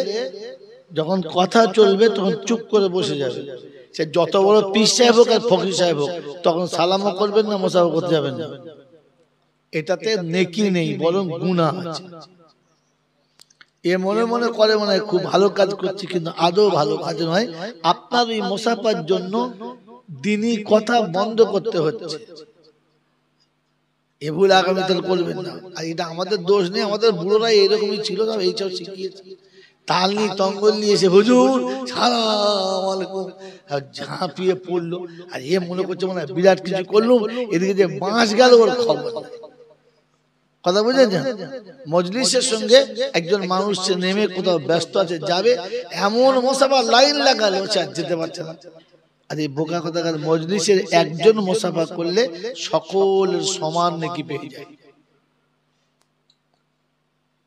যখন কথা চলবে তখন চুপ করে বসে যাবে। সে যত বড় পীর সাহেব হোক আর ফকির সাহেব হোক, তখন সালামও করবেন না, মোসাফা করতে যাবেন না। এটাতে নেকি নেই, বরং গুনাহ আছে। এ মনে মনে করে মনে হয় খুব ভালো কাজ করছি, কিন্তু আদৌ ভালো কাজ নয়। আপনার এই মোসাফার জন্য দিনই কথা বন্ধ করতে হচ্ছে। এ ভুল আগামীতে করবেন না। আর এটা আমাদের দোষ নেই, আমাদের বুড়োরা এরকমই ছিল, না এইসব শিখিয়েছে। তাল নিয়ে তঙ্গল নিয়ে এসে হুজুর সালাম আলাইকুম ঝাঁপিয়ে পড়লো, আর এ মনে করছে মনে হয় বিরাট কিছু করলো, এদিকে যে বাঁশ গেল ওর খবর। কথা বুঝেছেন? মজলিসের সঙ্গে একজন মানুষ নেমে কোথাও ব্যস্ত আছে, যাবে, এমন মোসাফা লাইন লাগালো সে আর যেতে পারছে না। আর এই বোকা কথাকার মজলিসের একজন মোসাফা করলে সকলের সমান নেকি পেয়ে যায়।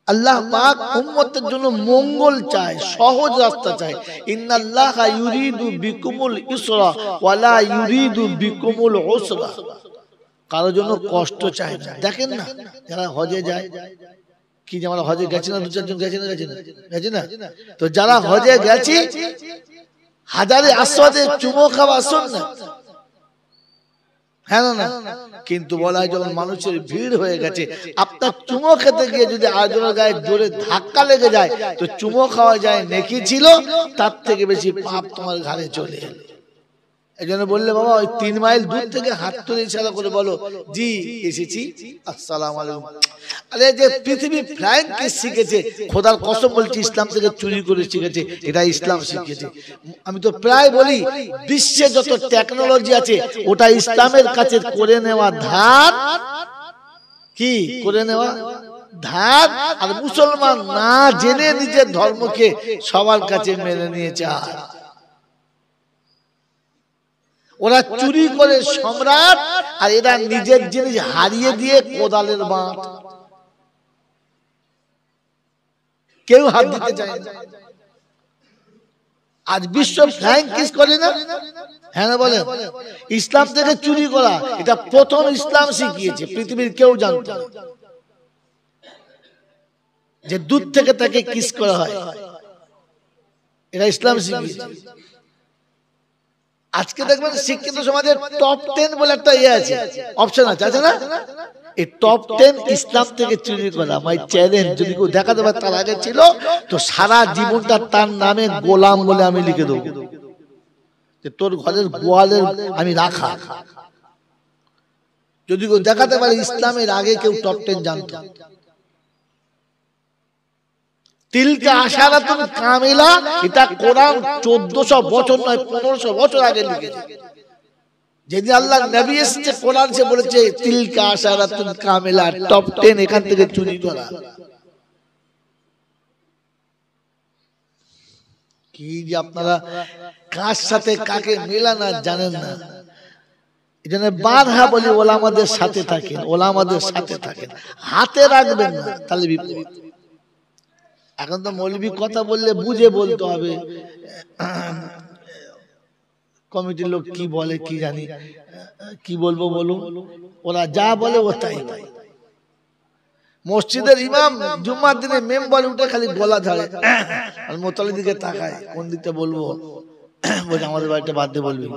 আল্লাহ পাক উম্মতের জন্য মঙ্গল চায়, সহজ রাস্তা চায়। ইন্নাল্লাহা ইউরিদু বিকুমুল ইসরা ওয়া লা ইউরিদু বিকুমুল উসরা। কারোর জন্য কষ্ট চায় না। দেখেন না যারা হজে যায়, কি যে আমরা হজে গেছি না, দু চারজন গেছি না, গেছি না, তো যারা হজে গেছি হাজারে আসওয়াদে চুমো খাওয়া সুন্নাত, হ্যাঁ না? কিন্তু বলা হয় যখন মানুষের ভিড় হয়ে গেছে, আপনার চুমো খেতে গিয়ে যদি আরেকজনের গায়ে জোরে ধাক্কা লেগে যায় তো চুমো খাওয়া যায় নেকি ছিল, তার থেকে বেশি পাপ তোমার ঘাড়ে চলে এলো। এই জন্য বললে বাবা ওই 3 মাইল দূর থেকে হাত তুলে ইশারা করে বলো জি এসেছি, আসসালামু আলাইকুম। আরে যে পৃথিবী ফ্লাইং কিস শিখেছে, খোদার কসম বলছি ইসলাম থেকে চুরি করে শিখেছে, এটা ইসলাম শিখেছে। আমি তো প্রায় বলি বিশ্বে যত টেকনোলজি আছে ওটা ইসলামের কাছে করে নেওয়া ধার, কি করে নেওয়া ধার। আর মুসলমান না জেনে নিজের ধর্মকে সবার কাছে মেনে নিয়েছে। ওরা চুরি করে সম্রাট, আর এরা নিজের জিনিস হারিয়ে দিয়ে কোদালের বাঁট। কেউ হাত দিতে চায় না। আজ বিশ্ব ফ্লাইং কিস করে না, হ্যাঁ না বলেন? ইসলাম থেকে চুরি করা এটা প্রথম ইসলাম শিখিয়েছে, পৃথিবীর কেউ জানতো না যে দুধ থেকে তাকে কিস করা হয়, এটা ইসলাম শিখিয়েছে। আজকে দেখবেন শিক্ষিত সমাজের টপ 10 বলে একটা ইয়ে আছে, অপশন আছে, আছে না? এই টপ 10 ইসলাম থেকে চুরি করা। মাই চ্যালেঞ্জ, যদি কেউ দেখাতে পারে তার আগে ছিল তো সারা জীবনটা তার নামে গোলাম বলে আমি লিখে দেবো, যে তোর ঘরের গোয়ালের আমি রাখা। যদি কেউ দেখাতে পারে ইসলামের আগে কেউ টপ 10 জানতো। তিলকা আশারাতুন কামিলা, এটা কোরআন 1400 বছর নয় 1500 বছর আগে লিখেছে। যেদিন আল্লাহ নবী এসেছে কোরআন সে বলেছে তিলকা আশারাতুন কামিলা, টপ 10 এখান থেকে চুরি করা। কি যে আপনারা কার সাথে কাকে মেলানা জানেন না। এজন্য বারহা বলি ওলামাদের সাথে থাকেন, ওলামাদের সাথে থাকেন, হাতে রাখবেন না তাহলে বিপদ। এখন তো মৌলবি কথা বললে বুঝে বলতে হবে, কমিটির লোক কি বলে কি জানি, কি বলবো বলুন, ওরা যা বলে ও তাই। মসজিদের ইমাম জুম্মার দিনে মেম্বার উঠে খালি গলা ঝাড়ে আর মোতালের দিকে তাকায়, কোন দিকটা বলবো, বলছে আমাদের বাড়িটা বাদ দিয়ে বলবি,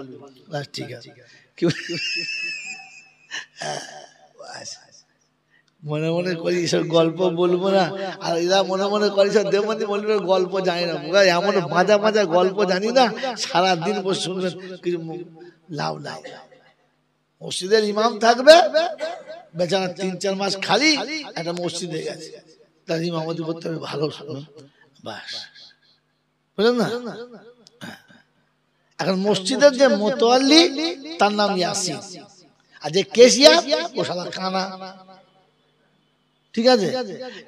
ঠিক আছে। মনে মনে করি সব গল্প বলবো না, আর এরা মনে মনে করি সব দেবমন্দি বলবে গল্প জানি না, এমন মাজা মাজা গল্প জানি না, সারাদিন বসে শুনবেন, কিছু লাভ নাই। মসজিদের ইমাম থাকবে বেচারা 3-4 মাস খালি একটা মসজিদে গেছে, তার ইমামতি করতে হবে ভালো শুনুন, বাস, বুঝলেন না? এখন মসজিদের যে মোতাল্লি তার নাম ইয়াসিন, আর যে কেশিয়া ও শালা কানা, ঠিক আছে?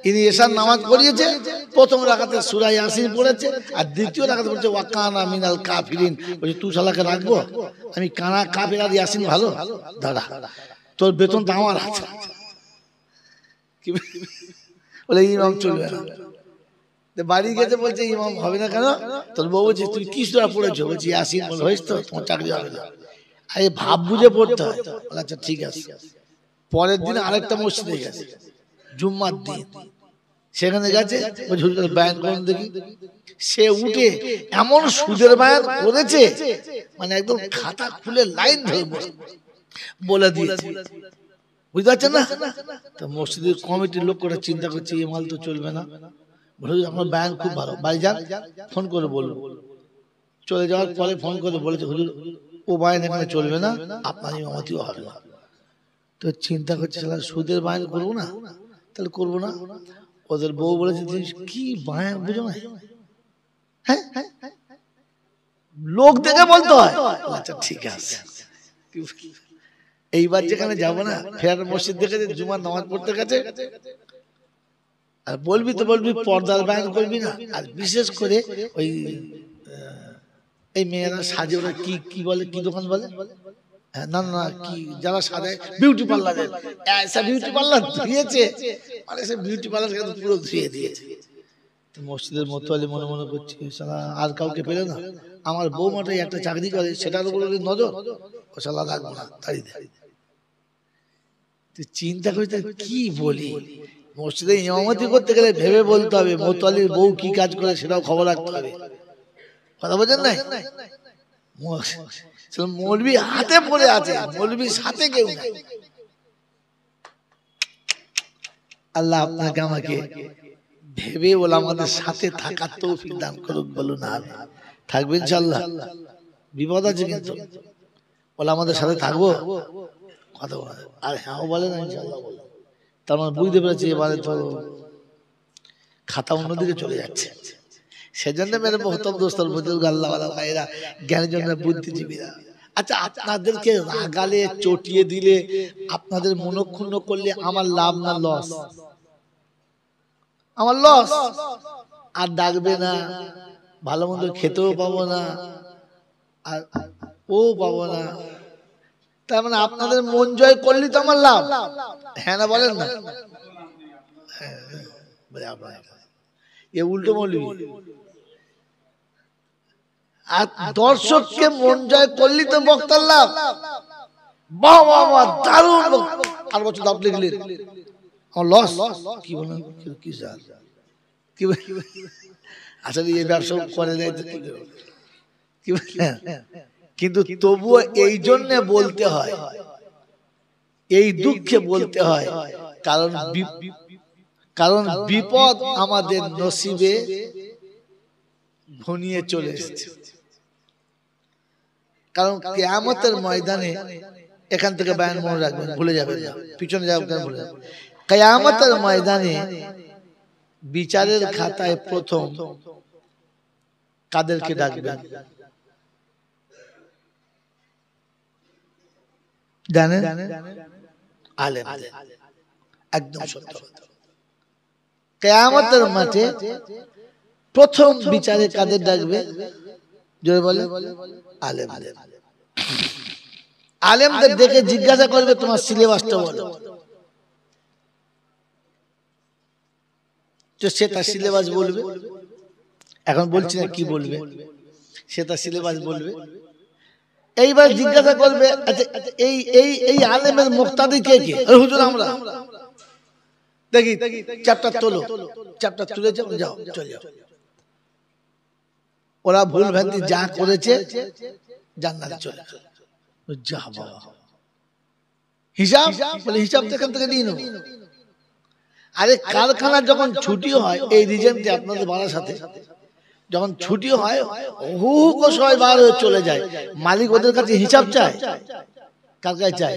ইনি এশার নামাজ পড়িয়েছে, প্রথম রাকাতে সূরা ইয়াসিন পড়েছে, আর দ্বিতীয় রাকাতে পড়েছে ওয়াকানা মিনাল কাফিরিন। বলছে তুই শালাকে রাখবো আমি, কানা কাফির আর ইয়াসিন ভালো, দাঁড়া তোর বেতন তো আমার আছে। কি বলে ইমাম চলবে না, বাড়ি গেছে বলছে ইমাম হবে না কেন? তোর বউ বলছে তুই কি সূরা পড়েছো? বলছি ইয়াসিন। বলে হয়েছে তো, তোমার চাকরি হবে না। আরে ভাব বুঝে পড়তে হয়। আচ্ছা ঠিক আছে। পরের দিন আরেকটা মসজিদে গেছে, জুম্মার দিন, সেখানে গেছে, বায়ান করুন দেখি। সে উঠে এমন সুদের বায়ান করেছে, মানে একদম খাতা খুলে লাইন ধরে বলে দিয়েছে, বুঝতে পারছেন না? তো মসজিদের কমিটির লোক করে চিন্তা করছে এই মাল তো চলবে না, বলে আমার বায়ান খুব ভালো, বাড়ি যান ফোন করে বলবো। চলে যাওয়ার পরে ফোন করে বলেছে হুজুর ও বায়ান এখানে চলবে না, আপনার ইমামতিও হবে না। তো চিন্তা করছে সুদের বায়ান করবো না, তাহলে করবো না। ওদের বউ বলেছে কি বায়ান বুঝো না, হ্যাঁ লোক দেখে বলতে হয়। আচ্ছা ঠিক আছে, এইবার যেখানে যাবো না ফের মসজিদ দেখে জুমার নামাজ পড়তে গেছে, আর বলবি তো বলবি পর্দার বায়ান করবি না। আর বিশেষ করে ওই এই মেয়েরা সাজে, ওরা কি কি বলে, কি দোকান বলে, না না কি যারা সাজায়, বিউটি পার্লারের, বিউটি পার্লার দিয়েছে, মানে সে বিউটি পার্লার পুরো ধুয়ে দিয়েছে। মসজিদের মোতালি মনে মনে করছে শালা আর কাউকে পেলে না, আমার বৌমাটাই একটা চাকরি করে, সেটার উপর নজর, ও শালা রাখবো না, তাই চিন্তা করতে কি বলি। মসজিদে ইমামতি করতে গেলে ভেবে বলতে হবে, মোতালির বউ কি কাজ করে সেটাও খবর রাখতে হবে, কথা বোঝেন নাই? মৌলবি হাতে পড়ে আছে, মৌলবির সাথে কেউ নাই। আল্লাহ আপনাকে আমাকে ভেবে ওলামাদের সাথে থাকার তৌফিক দান করুক, বলুন আমি থাকবেন ইনশাআল্লাহ। বিপদ আছে কিন্তু, ওলামাদের সাথে থাকবো, কথা বলে আর হ্যাঁ বলে না ইনশাআল্লাহ বলে। তার মানে বুঝতে পেরেছি এবারে তো খাতা অন্যদিকে চলে যাচ্ছে। সেজন্য মেরে মোহতরম দোস্তর বুজুর্গ আল্লাহ ওয়ালা ভাইরা, জ্ঞানের জন্য বুদ্ধিজীবীরা, আচ্ছা আপনাদেরকে রাগালে চটিয়ে দিলে, আপনাদের মনক্ষুণ্ণ করলে আমার লাভ না লস? আমার লস। আর ডাকবে না, ভালো মন্দ খেতেও পাবো না, আর ও পাবো না। তার মানে আপনাদের মন জয় করলি তো আমার লাভ, হ্যাঁ না বলেন না? এ উল্টো মৌলবি, আর দর্শককে মন জয় করলি তো বক্তার লাভ। বাহ বাহ বাহ, দারুণ। আর বছর দাপ লিখলি আমার লস। কি বলেন কি স্যার, কি আসলে এই ব্যবসা করে দেয় কি বলেন। কিন্তু তবুও এই জন্য বলতে হয়, এই দুঃখে বলতে হয়, কারণ বিপদ আমাদের নসিবে ঘনিয়ে চলে এসেছে। কারণ কিয়ামতের ময়দানে, এখান থেকে বয়ান মনে রাখবেন, ভুলে যাবেন না, পিছনে যাবেন ভুলে যাবেন। কিয়ামতের ময়দানে বিচারের খাতায় প্রথম কাদেরকে ডাকবেন জানেন? আলেমদের। একদম সত্য। কিয়ামতের মাঠে প্রথম বিচারে কাদের ডাকবে? জোরে বলে আলেমদের। আলেমদের দেখে জিজ্ঞাসা করবে তোমার সিলেবাসটা বলো। তো সে তার সিলেবাস বলবে, এখন বলছি না কি বলবে, সে তার সিলেবাস বলবে। এইবার জিজ্ঞাসা করবে আচ্ছা এই এই এই আলেমের মুক্তাদি কে কে? হুজুর আমরা। দেখি চ্যাপ্টার তোলো, চ্যাপ্টার তুলে যাও, যাও চলে যাও। ওরা ভুল ভ্রান্তি যা করেছে জান্নাতে চলে যা। বাবা হিসাব বলে, হিসাব তো এখান থেকে নিয়ে নেব। আরে কারখানা যখন ছুটি হয়, এই রিজেন্টে আপনাদের বাড়ার সাথে যখন ছুটি হয়, সবাই বার হয়ে চলে যায়। মালিক ওদের কাছে হিসাব চায়। কার কাছে চায়?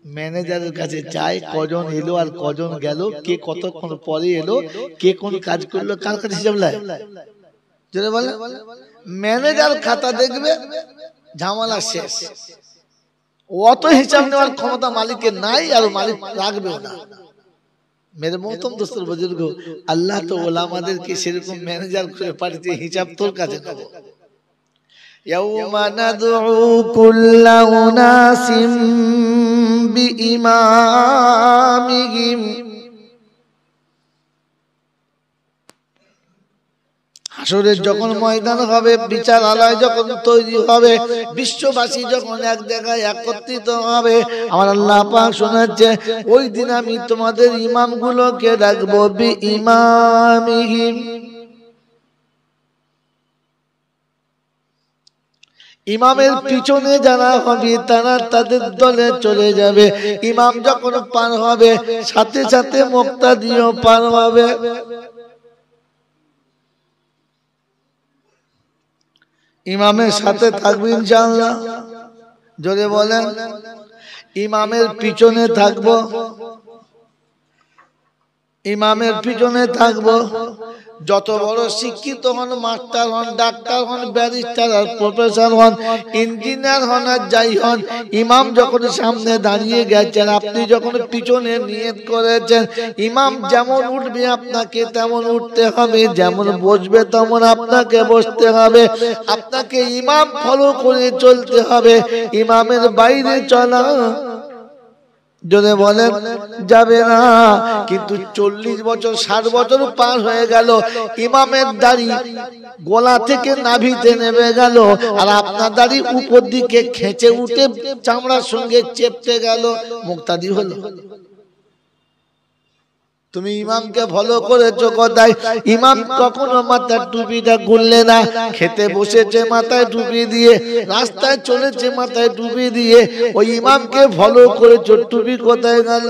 ম্যানেজারের কাছে চায়। কজন এলো আর কজন গেল, কে কতক্ষণ পরে এলো, কে কোন কাজ করলো, কার কাছে হিসাব লাই? যেটা বলে ম্যানেজার খাতা দেখবে, ঝামেলা শেষ। অত হিসাব নেওয়ার ক্ষমতা মালিকের নাই, আর মালিক রাখবেও না। মেরে মোহতম দোস্তর বুজুর্গ, আল্লাহ তো ওলামাদেরকে সেরকম ম্যানেজার করে পাঠিয়েছে, হিসাব তোর কাছে নেব। ইয়াউমা নাদউ কুল্লা উনাসিম বিইমামিহিম। হাসরের যখন ময়দান হবে, বিচারালয় যখন তৈরি হবে, বিশ্ববাসী যখন এক জায়গায় একত্রিত হবে, আমার আল্লাহ পাক শোনাচ্ছে ওই দিন আমি তোমাদের ইমামগুলোকে ডাকবো বিইমামিহিম। ইমামের পিছনে যারা হবে তারা তাদের দলে চলে যাবে। ইমাম যখন পার হবে, সাথে সাথে মুক্তাদিও পার হবে। ইমামের সাথে থাকবে ইনশাআল্লাহ। জোরে বলেন ইমামের পিছনে থাকবো, ইমামের পিছনে থাকবো। যত বড় শিক্ষিত হন, মাস্টার হন, ডাক্তার হন, ব্যারিস্টার আর প্রফেসর হন, ইঞ্জিনিয়ার হন আর যাই হন, ইমাম যখন সামনে দাঁড়িয়ে গেছেন, আপনি যখন পিছনে নিয়ত করেছেন, ইমাম যেমন উঠবে আপনাকে তেমন উঠতে হবে, যেমন বসবে তেমন আপনাকে বসতে হবে। আপনাকে ইমাম ফলো করে চলতে হবে, ইমামের বাইরে চলা যদি বলেন যাবে না। কিন্তু 40 বছর 60 বছর পার হয়ে গেল, ইমামের দাড়ি গলা থেকে নাভিতে নেমে গেল, আর আপনার দাড়ি উপর দিকে খেঁচে উঠে চামড়ার সঙ্গে চেপতে গেল, মুক্তাদি হলো। তুমি ইমামকে ফলো করেছো কোথায়? ইমাম কখনো মাথার টুপিটা খুললে না, খেতে বসেছে মাথায় টুপি দিয়ে, রাস্তায় চলেছে মাথায় টুপি দিয়ে, ওই ইমামকে ফলো করেছো, টুপি কোথায় গেল?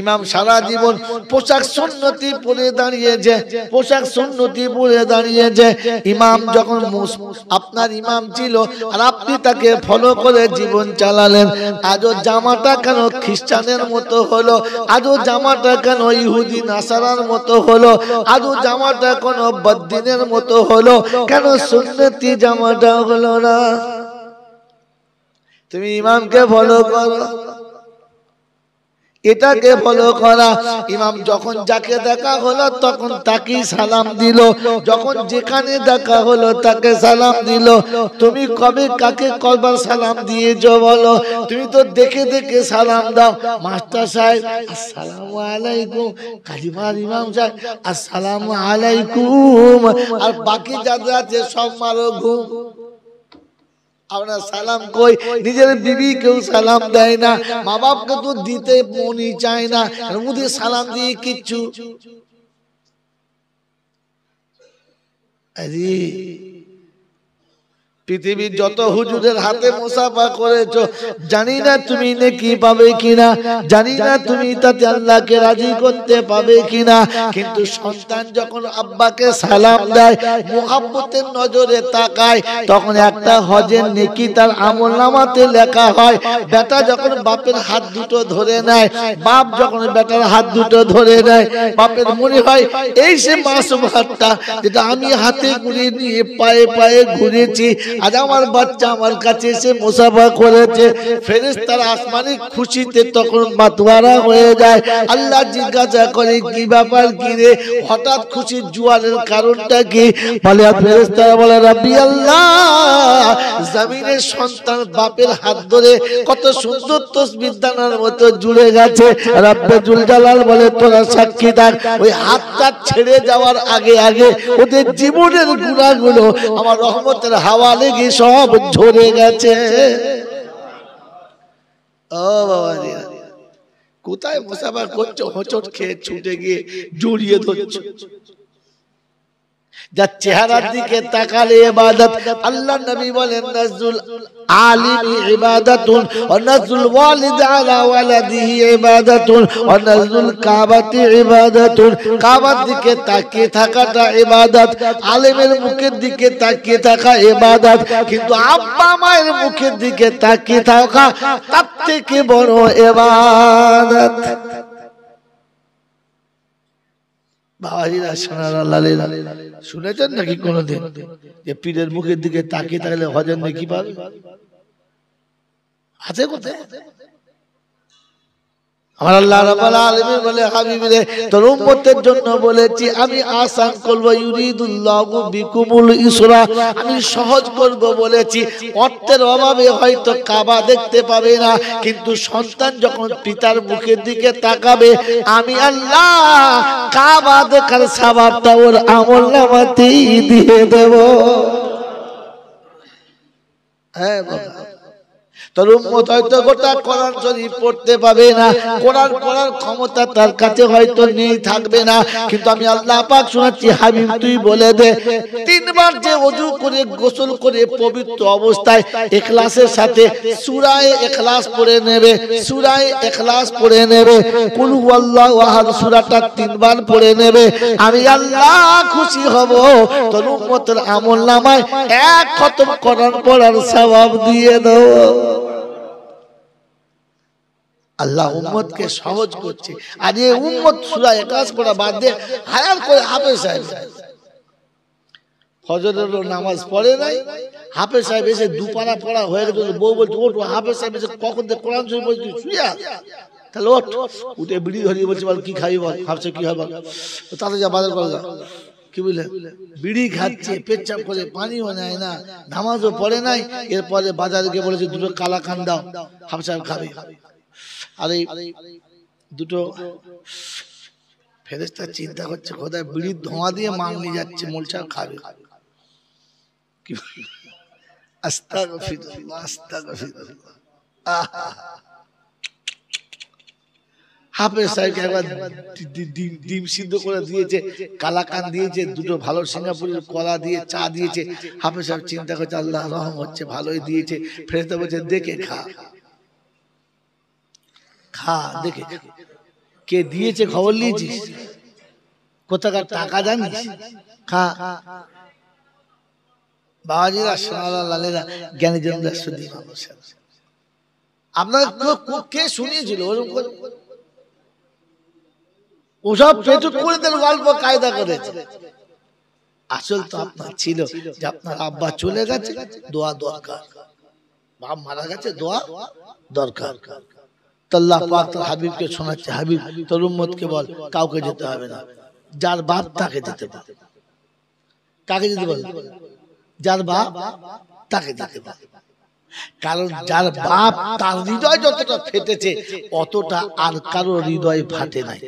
ইমাম সারা জীবন পোশাক সুন্নতি পরে দাঁড়িয়েছে, পোশাক সুন্নতি পরে দাঁড়িয়েছে। ইমাম যখন আপনার ইমাম ছিল আর আপনি তাকে ফলো করে জীবন চালালেন, আজও জামাটা কেন খ্রিস্টানের মতো হলো? আজও জামাটা কেন ইহুদি নাসারার মতো হলো? আজও জামাটা কেন বদ্দিনের মতো হলো? কেন সুন্নতি জামাটা হলো না? তুমি ইমামকে ফলো করো। এটাকে ফলো করা। ইমাম যখন যাকে দেখা হলো তখন তাকে সালাম দিল, যখন যেখানে দেখা হলো তাকে সালাম দিল। তুমি কবে কাকে কয়বার সালাম দিয়েছো বলো? তুমি তো দেখে দেখে সালাম দাও। মাস্টার সাহেব আসসালামু আলাইকুম, কালিমার ইমাম সাহেব আসসালামু আলাইকুম, আর বাকি যারা আছে সব মারো ঘুম। আপনার সালাম কই? নিজের বিবি কেউ সালাম দেয় না, মা বাপকে তো দিতে মনই চায় না, ওদের সালাম দিয়ে কিচ্ছু। পৃথিবীর যত হুজুরের হাতে মুসাফা করেছো, জানি না তুমি নেকি পাবে কিনা, জানি না তুমি তাতে আল্লাহকে রাজি করতে পাবে কিনা, কিন্তু সন্তান যখন আব্বাকে সালাম দেয়, মুহাব্বতের নজরে তাকায়, তখন একটা হজের নেকি তার আমলনামাতে লেখা হয়। বেটা যখন বাপের হাত দুটো ধরে নেয়, বাপ যখন বেটার হাত দুটো ধরে নেয়, বাপের মনে হয় এই সে মাসুম হাতটা যেটা আমি হাতে ঘুরিয়ে নিয়ে পায়ে পায়ে ঘুরেছি, আজ আমার বাচ্চা আমার কাছে এসে মুসাফা করেছে। ফেরেশতারা আসমানে খুশিতে তখন মাতোয়ারা হয়ে যায়। আল্লাহ জিজ্ঞাসা করে কি ব্যাপার, কি রে হঠাৎ খুশির জোয়ারের কারণটা কি? বলে ফেরেশতারা বলে রাব্বি আল্লাহ, জমিনের সন্তান বাপের হাত ধরে কত সুন্দর তাসবিহ দানার মতো জুড়ে গেছে। রব্বে জুল জালাল বলে তোরা সাক্ষী থাক, ওই হাতটা ছেড়ে যাওয়ার আগে আগে ওদের জীবনের গুনাহগুলো আমার রহমতের হাওয়া লেগে সব ঝরে গেছে। ও বাবা, কোথায় মুসাফা করছো? হোঁচট খেয়ে ছুটে গিয়ে জড়িয়ে ধরছো। যার চেহারার দিকে তাকালে ইবাদত। আল্লাহ নবী বলেন নাজুল আলিমি ইবাদাতুন ওয়া নাজুল ওয়ালিদ আলা ওয়ালাদিহি ইবাদাতুন ওয়া নাজুল কাবাতি ইবাদাতুন। কাবার দিকে তাকিয়ে থাকাটা ইবাদত, আলেমের মুখের দিকে তাকিয়ে থাকা ইবাদত, কিন্তু আব্বা মায়ের মুখের দিকে তাকিয়ে থাকা তার থেকে বড় ইবাদত। বাবাজিরা সোনারা লালেরা, শুনেছেন নাকি কোনদিন যে পীরের মুখের দিকে তাকিয়ে থাকলে হজের নেকি পাবে? আছে কোথায়? আমার আল্লাহ রাব্বুল আলামিন বলে হাবিবরে তোর উম্মতের জন্য বলেছি আমি আসান করব, ইউরিদুল্লাহু বিকুমুল ইসরা, আমি সহজ করব বলেছি। অর্থের অভাবে হয়তো কাবা দেখতে পাবে না, কিন্তু সন্তান যখন পিতার মুখের দিকে তাকাবে, আমি আল্লাহ কাবা দেখার সওয়াবটা ওর আমলনামাতেই দিয়ে দেব। হ্যাঁ বাবা, তোর উম্মত হয়তো গোটা কোরআন শরীফ পড়তে পাবে না, কোরআন পড়ার ক্ষমতা তার কাছে হয়তো নেই, থাকবে না, কিন্তু আমি আল্লাহ পাক শোনাচ্ছি হাবিব তুই বলে দে তিনবার যে ওযু করে গোসল করে পবিত্র অবস্থায় ইখলাসের সাথে সূরা ইখলাস পড়ে নেবে, সূরা ইখলাস পড়ে নেবে, কুল হুয়াল্লাহু আহাদ সূরাটা তিনবার পড়ে নেবে, আমি আল্লাহ খুশি হব, তোর উম্মতের আমলনামায় এক খতম কোরআন পড়ার সওয়াব দিয়ে দেব। আল্লাহ উম্মতকে সহজ করছে। আর এই উম্মত সূরা ইখলাস পড়া বাদ দিয়ে হায়াল করে হাফেজ সাহেব, ফজরের নামাজ পড়ে নাই, হাফেজ সাহেব এসে দুপারা পড়া হয়ে গেছে, বউ বলছে ওঠ, হাফেজ সাহেব এসে কখন থেকে কোরআন শরীফ বলছি শুয়ে আছ, তাহলে ওঠ, উঠে বিড়ি ধরিয়ে বলছে বল কি খাবি বল, হাফেজ কি হয় বল, তাহলে যা বাজার করে যা, কি বুঝলে বিড়ি খাচ্ছে, পেচ্ছাপ করে, পানিও নেয় না, নামাজও পড়ে নাই, এরপরে বাজারে গিয়ে বলেছে দুটো কালাকান দাও, হাফেজ সাহেব খাবে। আরে দুটো ফেরেশতা চিন্তা করছে খোদায় বিড়ির ধোঁয়া দিয়ে মাল নিয়ে যাচ্ছে, মোলছা খাবে, কি আস্তাগফিরুল্লাহ আস্তাগফিরুল্লাহ। হাফেজ সাহেবকে একবার ডিম সিদ্ধ করে দিয়েছে, কালাকান দিয়েছে, দুটো ভালো সিঙ্গাপুরের কলা দিয়ে চা দিয়েছে। হাফেজ সাহেব চিন্তা করছে আল্লাহ রহম হচ্ছে, ভালোই দিয়েছে। ফেরেশতা বলছে দেখে খা, খা দেখে, কে দিয়েছে খবর নিয়েছিস, কোথাকার টাকা জানিস, খা। বাবাজিরা সোনারা লালেরা জ্ঞানী জনরা শুধু আপনার কে শুনিয়েছিল ওরকম করে? ওসব পেটুক করে দেন গল্প কায়দা করেছে। আসল তো আপনার ছিল যে আপনার আব্বা চলে গেছে, দোয়া দরকার, বাপ মারা গেছে, দোয়া দরকার। তো আল্লাহ পাক তার হাবিবকে শোনাচ্ছে, হাবিব তোর উম্মতকে বল কাউকে যেতে হবে না, যার বাপ তাকে যেতে বল। কাকে যেতে বল? যার বাপ তাকে যেতে বল। কারণ যার বাপ তার হৃদয় যতটা ফেটেছে অতটা আর কারো হৃদয় ফাটে নাই।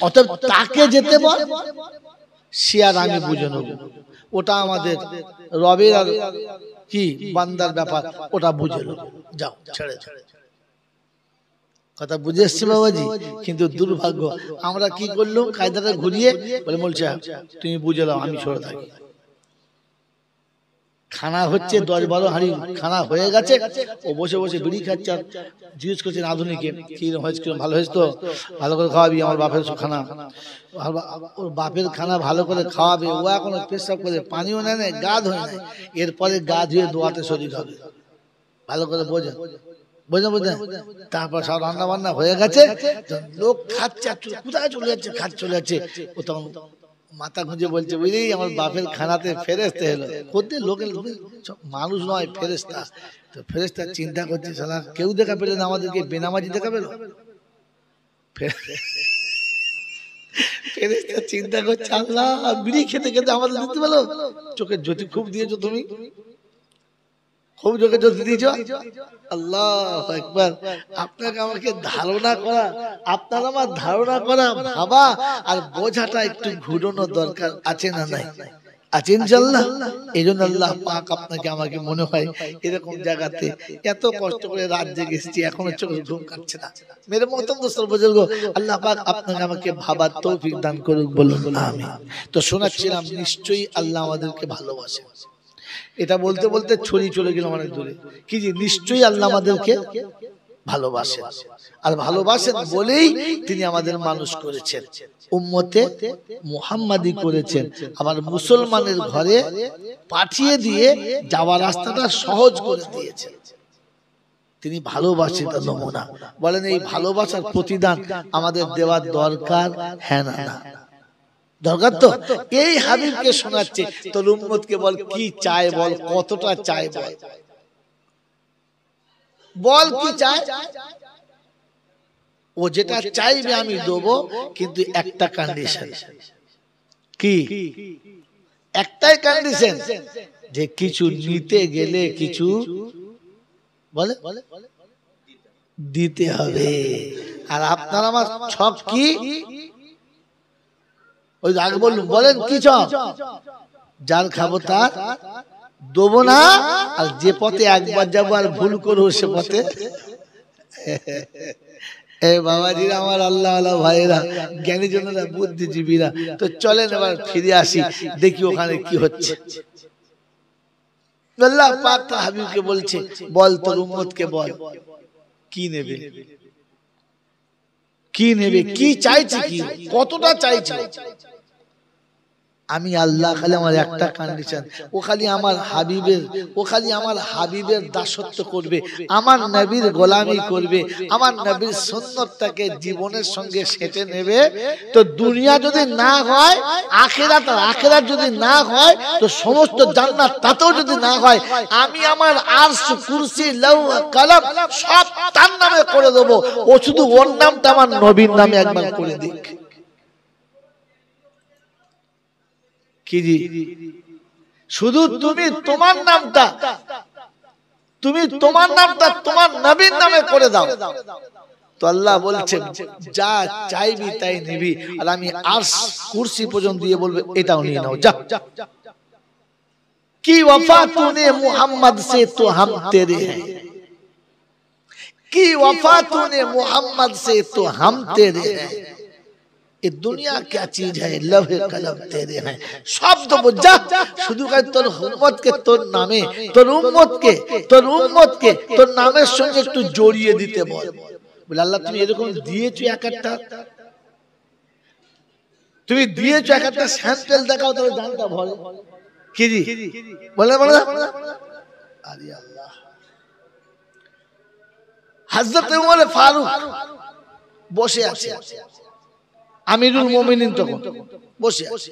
অতএব তাকে যেতে বল, সে আর আমি বুঝে নেব। ওটা আমাদের রবের আর কি বান্দার ব্যাপার, ওটা বুঝে নেব। যাও ছেড়ে ছেড়ে কথা বুঝে এসছি বাবাজি। কিন্তু দুর্ভাগ্য আমরা কি করলাম, কায়দাটা ঘুরিয়ে বলে বলছে তুমি বুঝে নাও, আমি সরে থাকি। খানা হচ্ছে 10-12 হাঁড়ি খানা হয়ে গেছে, ও বসে বসে বিড়ি খাচ্ছে আর জিজ্ঞেস করছে আধুনিকে কি হয়েছে, কিরকম ভালো হয়েছে তো, ভালো করে খাওয়াবি আমার বাপের খানা। ওর বাপের খানা ভালো করে খাওয়াবে, ও এখন পেশাব করে পানিও নেয় না, গা ধোয় না, এরপরে গা ধুয়ে দোয়াতে শরীর হবে। ভালো করে বোঝেন, বুঝলেন বুঝলেন। তারপর সব রান্না বান্না হয়ে গেছে, লোক খাচ্ছে, কোথায় চলে যাচ্ছে, খাচ্ছে চলে যাচ্ছে। ও তখন মাথা খুঁজে বলছে বুঝলি আমার বাপের খানাতে ফেরেশতা এলো। কোথায় লোকের মানুষ নয় ফেরেশতা। তো ফেরেশতা চিন্তা করছে শালা কেউ দেখা পেলেন আমাদেরকে বেনামাজি দেখা পেল। ফেরেশতা চিন্তা করছে আল্লাহ বিড়ি খেতে খেতে আমাদের দিতে পেলো, চোখের জ্যোতি খুব দিয়েছো তুমি, খুব চোখে জ্যোতি দিয়েছো। আল্লাহু আকবার। আপনাকে আমাকে ধারণা করা, আপনার আমার ধারণা করা, ভাবা আর বোঝাটা একটু ঘুরানো দরকার আছে না নাই? আছে ইনশাআল্লাহ। এই জন্য আল্লাহ পাক আপনাকে আমাকে মনে হয় এরকম জায়গাতে এত কষ্ট করে রাত জেগে এসেছি, এখনো চোখে ঘুম কাটছে না। মেরে মহতরম দোস্তর বুজুর্গ, আল্লাহ পাক আপনাকে আমাকে ভাবার তৌফিক দান করুক, বলুন আমিন। তো শোনাচ্ছিলাম নিশ্চয়ই আল্লাহ আমাদেরকে ভালোবাসে। এটা বলতে বলতে ছড়িয়ে চলে গেলাম অনেক দূরে। কি যে নিশ্চয়ই আল্লাহ আমাদেরকে ভালোবাসেন, আর ভালোবাসেন বলেই তিনি আমাদের মানুষ করেছেন, উম্মতে মুহাম্মাদি করেছেন, আবার মুসলমানের ঘরে পাঠিয়ে দিয়ে যাওয়ার রাস্তাটা সহজ করে দিয়েছেন। তিনি ভালোবাসেন তার নমুনা। বলেন এই ভালোবাসার প্রতিদান আমাদের দেওয়ার দরকার, হ্যাঁ না না দরকার? তো এই হাবিবকে শোনাচ্ছে, তোর উম্মতকে বল কি চায়, বল কতটা চায়, বল কি চায়। ও যেটা চাইবে আমি দেবো, কিন্তু একটা কন্ডিশন। কি? একটাই কন্ডিশন, যে কিছু নিতে গেলে কিছু বলে দিতে হবে। আর আপনার আমার ছক কি? ওই আগে বললুম, বলেন কি ছক? যার খাবো তার দেবো না, আর যে পথে একবার যাবো আর ভুল করবো সে পথে। বাবাজিরা আমার, আল্লাহ আল্লাহ ভাইরা, জ্ঞানী জনেরা, বুদ্ধিজীবীরা, তো চলেন এবার ফিরে আসি, দেখি ওখানে কি হচ্ছে। আল্লাহ পাক তার হাবিবকে বলছে বল তোর উম্মতকে বল কি নেবে, কি নেবে, কি চাইছে, কি কতটা চাইছে। আমি আল্লাহ খালি আমার একটা কন্ডিশন, ও খালি আমার হাবিবের দাসত্ব করবে, আমার নবীর গোলামি করবে, আমার নবীর সুন্নতটাকে জীবনের সঙ্গে সেটে নেবে। তো দুনিয়া যদি না হয়, আখিরাত যদি না হয়, তো সমস্ত জান্নাত তাতেও যদি না হয়, আমি আমার আরশ, কুরসি, লৌহ, কলম সব তার নামে করে দেবো। ও শুধু ওর নামটা আমার নবীর নামে একবার করে দিক। কি জি? শুধু তুমি তোমার নামটা তোমার নবীর নামে করে দাও। তো আল্লাহ বলছেন যা চাইবি তাই নিবি, আর আমি আরশ কুরসি পর্যন্ত দিয়ে বলবে এটাও নিয়ে নাও, যা। কি ওয়াফা তूने मोहम्मद से तो हम तेरे हैं, की वफा तूने मोहम्मद से तो हम तेरे हैं, ये दुनिया क्या चीज है, लौहे कलम तेरे हैं। शब्द बुझा শুধু কয় তোর উম্মত কে তোর নামে, তোর উম্মত কে তোর নামের সঙ্গে একটু জড়িয়ে দিতে বল। বলে আল্লাহ তুমি এরকম দিয়েছো এক একটা, তুমি দিয়েছো এক একটা স্যাম্পল দেখাও, তাহলে জানটা ভরে। কি জি বলে বলে আরে আল্লাহ। হযরত ওমর ফারুক বসে আছে, আমিরুল মুমিনিন তখন বসে আছে,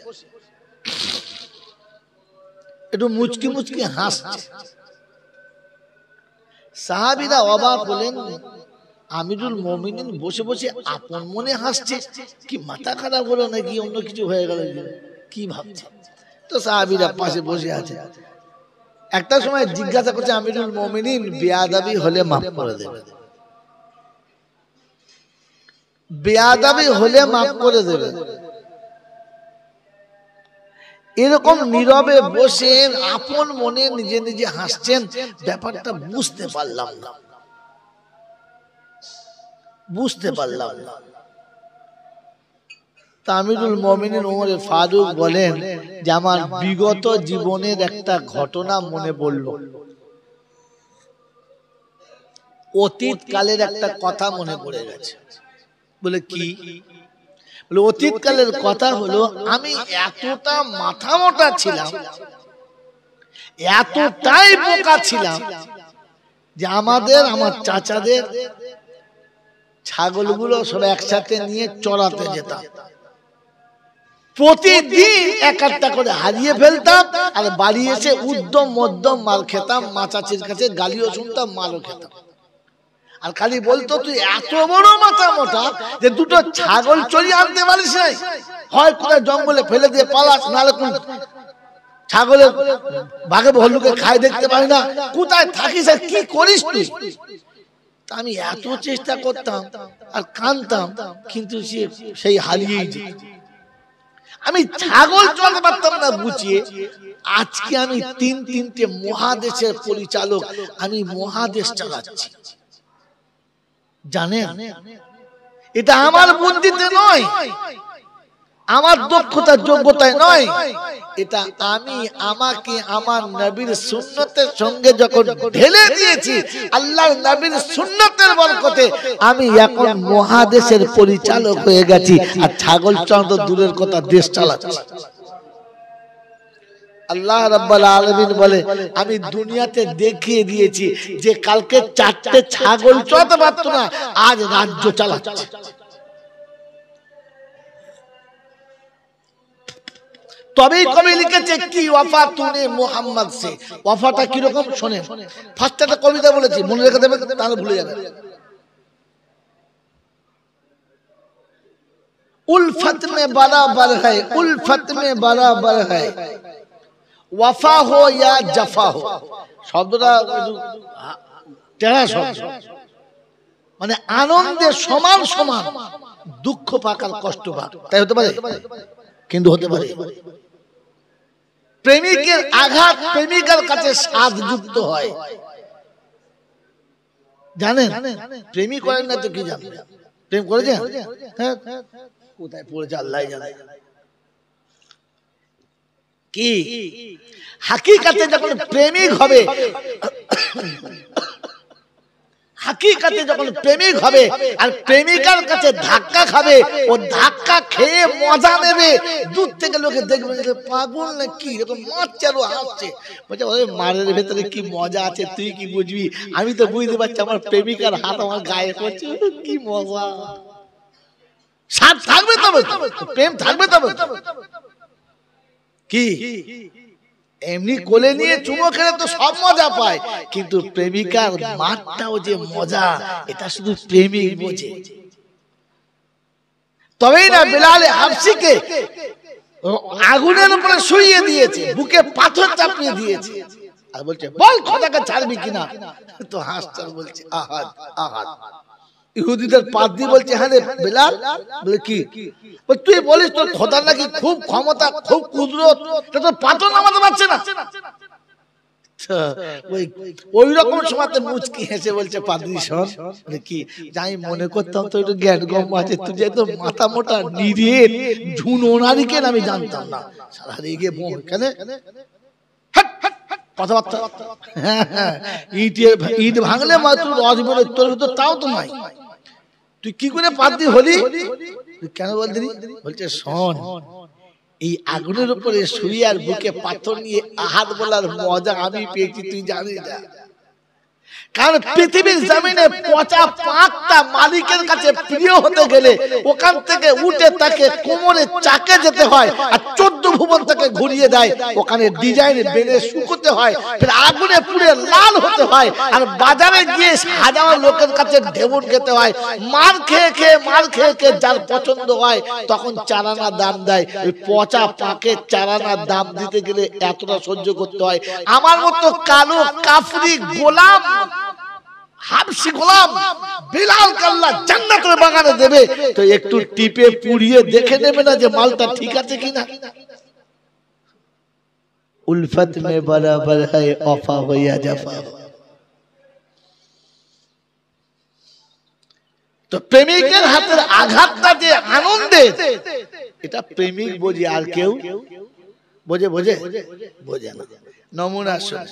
একটু মুচকি মুচকি হাসছে। সাহাবীরা অবাক হলেন, আমিরুল মুমিনিন বসে বসে আপন মনে হাসছে, কি মাথা খারাপ হলো নাকি অন্য কিছু হয়ে গেল, কি ভাবছে? তো সাহাবীরা পাশে বসে আছে। একটা সময় জিজ্ঞাসা করছে আমিরুল মুমিনিন, বেয়াদবি হলে মাফ করে দেবে, বেয়াদবি হলে মাফ করে দেবে। এরকম নীরবে বসে আপন মনে নিজে নিজে হাসছেন, ব্যাপারটা বুঝতে পারলাম না, বুঝতে পারলাম না। আমিরুল মুমিনিন ওমর ফারুক বলেন যে আমার বিগত জীবনের একটা ঘটনা মনে পড়ল, অতীত কালের একটা কথা মনে পড়ে গেছে। বলে কি? বলে অতীত কালের কথা হলো, আমি এতটা মাথা মোটা ছিলাম, এতটাই বোকা ছিলাম যে আমার চাচাদের ছাগলগুলো সব একসাথে নিয়ে চড়াতে যেতাম, প্রতিদিন এক একটা করে হারিয়ে ফেলতাম, আর বাড়ি এসে উদ্যম মধ্যম মাল খেতাম, মা চাচির কাছে গালিও শুনতাম, মালও খেতাম। আর খালি বলতো তুই এত বড় মাথা মোটা যে দুটো ছাগল চড়িয়ে আনতে পারিস নাই, হয় কোথায় জঙ্গলে ফেলে দিয়ে পালাস, নাহলে কোন ছাগলে বাঘে ভল্লুকে খাই দেখতে পারি না, কোথায় থাকিস আর কি করিস তুই? আমি এত চেষ্টা করতাম আর কাঁদতাম, কিন্তু সেই হারিয়েই যেত। আমি ছাগল চলতে পারতাম না বুঝিয়ে। আজকে আমি তিনটে মহাদেশের পরিচালক, আমি মহাদেশ চালাচ্ছি। জানেন, এটা আমার বুদ্ধিতে নয়, আমার দক্ষতার যোগ্যতায় নয়, এটা আমি আমাকে আমার নবীর সুন্নতের সঙ্গে যখন ঢেলে দিয়েছি, আল্লাহর নবীর সুন্নতের বরকতে আমি এখন মহাদেশের পরিচালক হয়ে গেছি, আর ছাগল চড়ানো দূরের কথা, দেশ চালাচ্ছি। আল্লাহ রাব্বুল আলামিন বলে, আমি দুনিয়াতে দেখিয়ে দিয়েছি যে কালকে 4টে ছাগল চড়াতে পারতো না, আজ রাজ্য চালাচ্ছে। তবেই কবি লিখেছে কি ওয়াফা তুনে মুহাম্মদ সে। ওয়াফাটা কি রকম শোনেন। ফার্স্ট একটা কবিতা বলেছি, মনে রেখে দেবেন, তাহলে ভুলে যাবেন। उल्फत में बराबर है, उल्फत में बराबर है, वफा हो या जफा हो। শব্দটা টেরা শব্দ, মানে আনন্দে সমান সমান দুঃখ পাক আর কষ্ট পাক, তাই হতে পারে? কিন্তু হতে পারে প্রেমিকের আঘাত প্রেমিকার কাছে স্বাদ যুক্ত হয়। জানেন, প্রেমিক করেন না তো কি জানেন? প্রেম করেছেন? হ্যাঁ, কোথায় পড়েছে আল্লাহ জানে। কি হাকিকাতে যখন প্রেমিক হবে, হাকিকাতে যখন প্রেমিক হবে আর প্রেমিকার কাছে ধাক্কা খাবে, ও ধাক্কা খেয়ে মজা নেবে। দূর থেকে লোকে দেখবে যে পাগল না কি, এরকম মারছে আর হাসছে, বলছে ওই মারের ভেতরে কি মজা আছে তুই কি বুঝবি? আমি তো বুঝতে পারছি আমার প্রেমিকার হাত আমার গায়ে পড়ছে, কি মজা। সাথ থাকবে তবে, প্রেম থাকবে তবে। কি এমনি কোলে নিয়ে চুমো খেলে তো সব মজা পায়, কিন্তু প্রেমিকার মারটাও যে মজা, এটা শুধু প্রেমিক বোঝে। তবেই না বেলাল হাবশিকে আগুনের উপরে শুইয়ে দিয়েছে, বুকে পাথর চাপিয়ে দিয়েছে, আর বলছে বল খোদাকে ছাড়বি কিনা? তো হাসছে, বলছে আহাদ আহাদ। ইহুদিদের পাদ্রী বলছে হ্যাঁ রে বেলাল, বলে কি? তুই বলিস তোর খোদার নাকি খুব ক্ষমতা, খুব কুদরত, তোর পাথর নামাতে পারছে না। ওই রকম সময় মুচকি হেসে বলছে পাদ্রী শোন, কি যাই মনে করতাম তো একটু জ্ঞান গম আছে, তুই যে তো মাথা মোটা নিরেট ঝুনোনারিকে আমি জানতাম না। সারা রেগে বোন কেন কথাবার্তা, ইট ভাঙলে মাত্র রস বেরোয়, তোর তো তাও তো নাই। তুই কি করে পাদ্রী হলি? কেন বলতে? বলছে শোন, এই আগুনের উপরে শুয়ে আর বুকে পাথর নিয়ে আহাত বলার মজা আমি পেয়েছি, তুই জানিস না। কারণ পৃথিবীর জমিনে পচা পাকটা মালিকের কাছে প্রিয় হতে গেলে ওখান থেকে উঠে তাকে কোমরে চাকে যেতে হয়, আর 14 ভুবন থেকে ঘুরিয়ে দেয়, ওখানে ডিজাইন বেড়ে শুকোতে হয়, ফের আগুনে পুড়ে লাল হতে হয়, আর বাজারে গিয়ে হাজার লোকের কাছে ঢেবুন খেতে হয়। মার খেয়ে খেয়ে যার পছন্দ হয় তখন 4 আনা দাম দেয়। ওই পচা পাকের 4 আনা দাম দিতে গেলে এতটা সহ্য করতে হয়। আমার মতো কালো কাফরি গোলাম, হাবশি গোলাম বিলাল কাল্লা জান্নাতের বাগানে দেবে, তো একটু টিপে পুড়িয়ে দেখে নেবে না যে মালটা ঠিক আছে কিনা? উলফত মে বরাবর है ওফা হইয়া জাফা। তো প্রেমিকের হাতের আঘাতটা যে আনন্দের, এটা প্রেমিক বোঝে, আর কেউ বোঝে না। নমুনা শুনে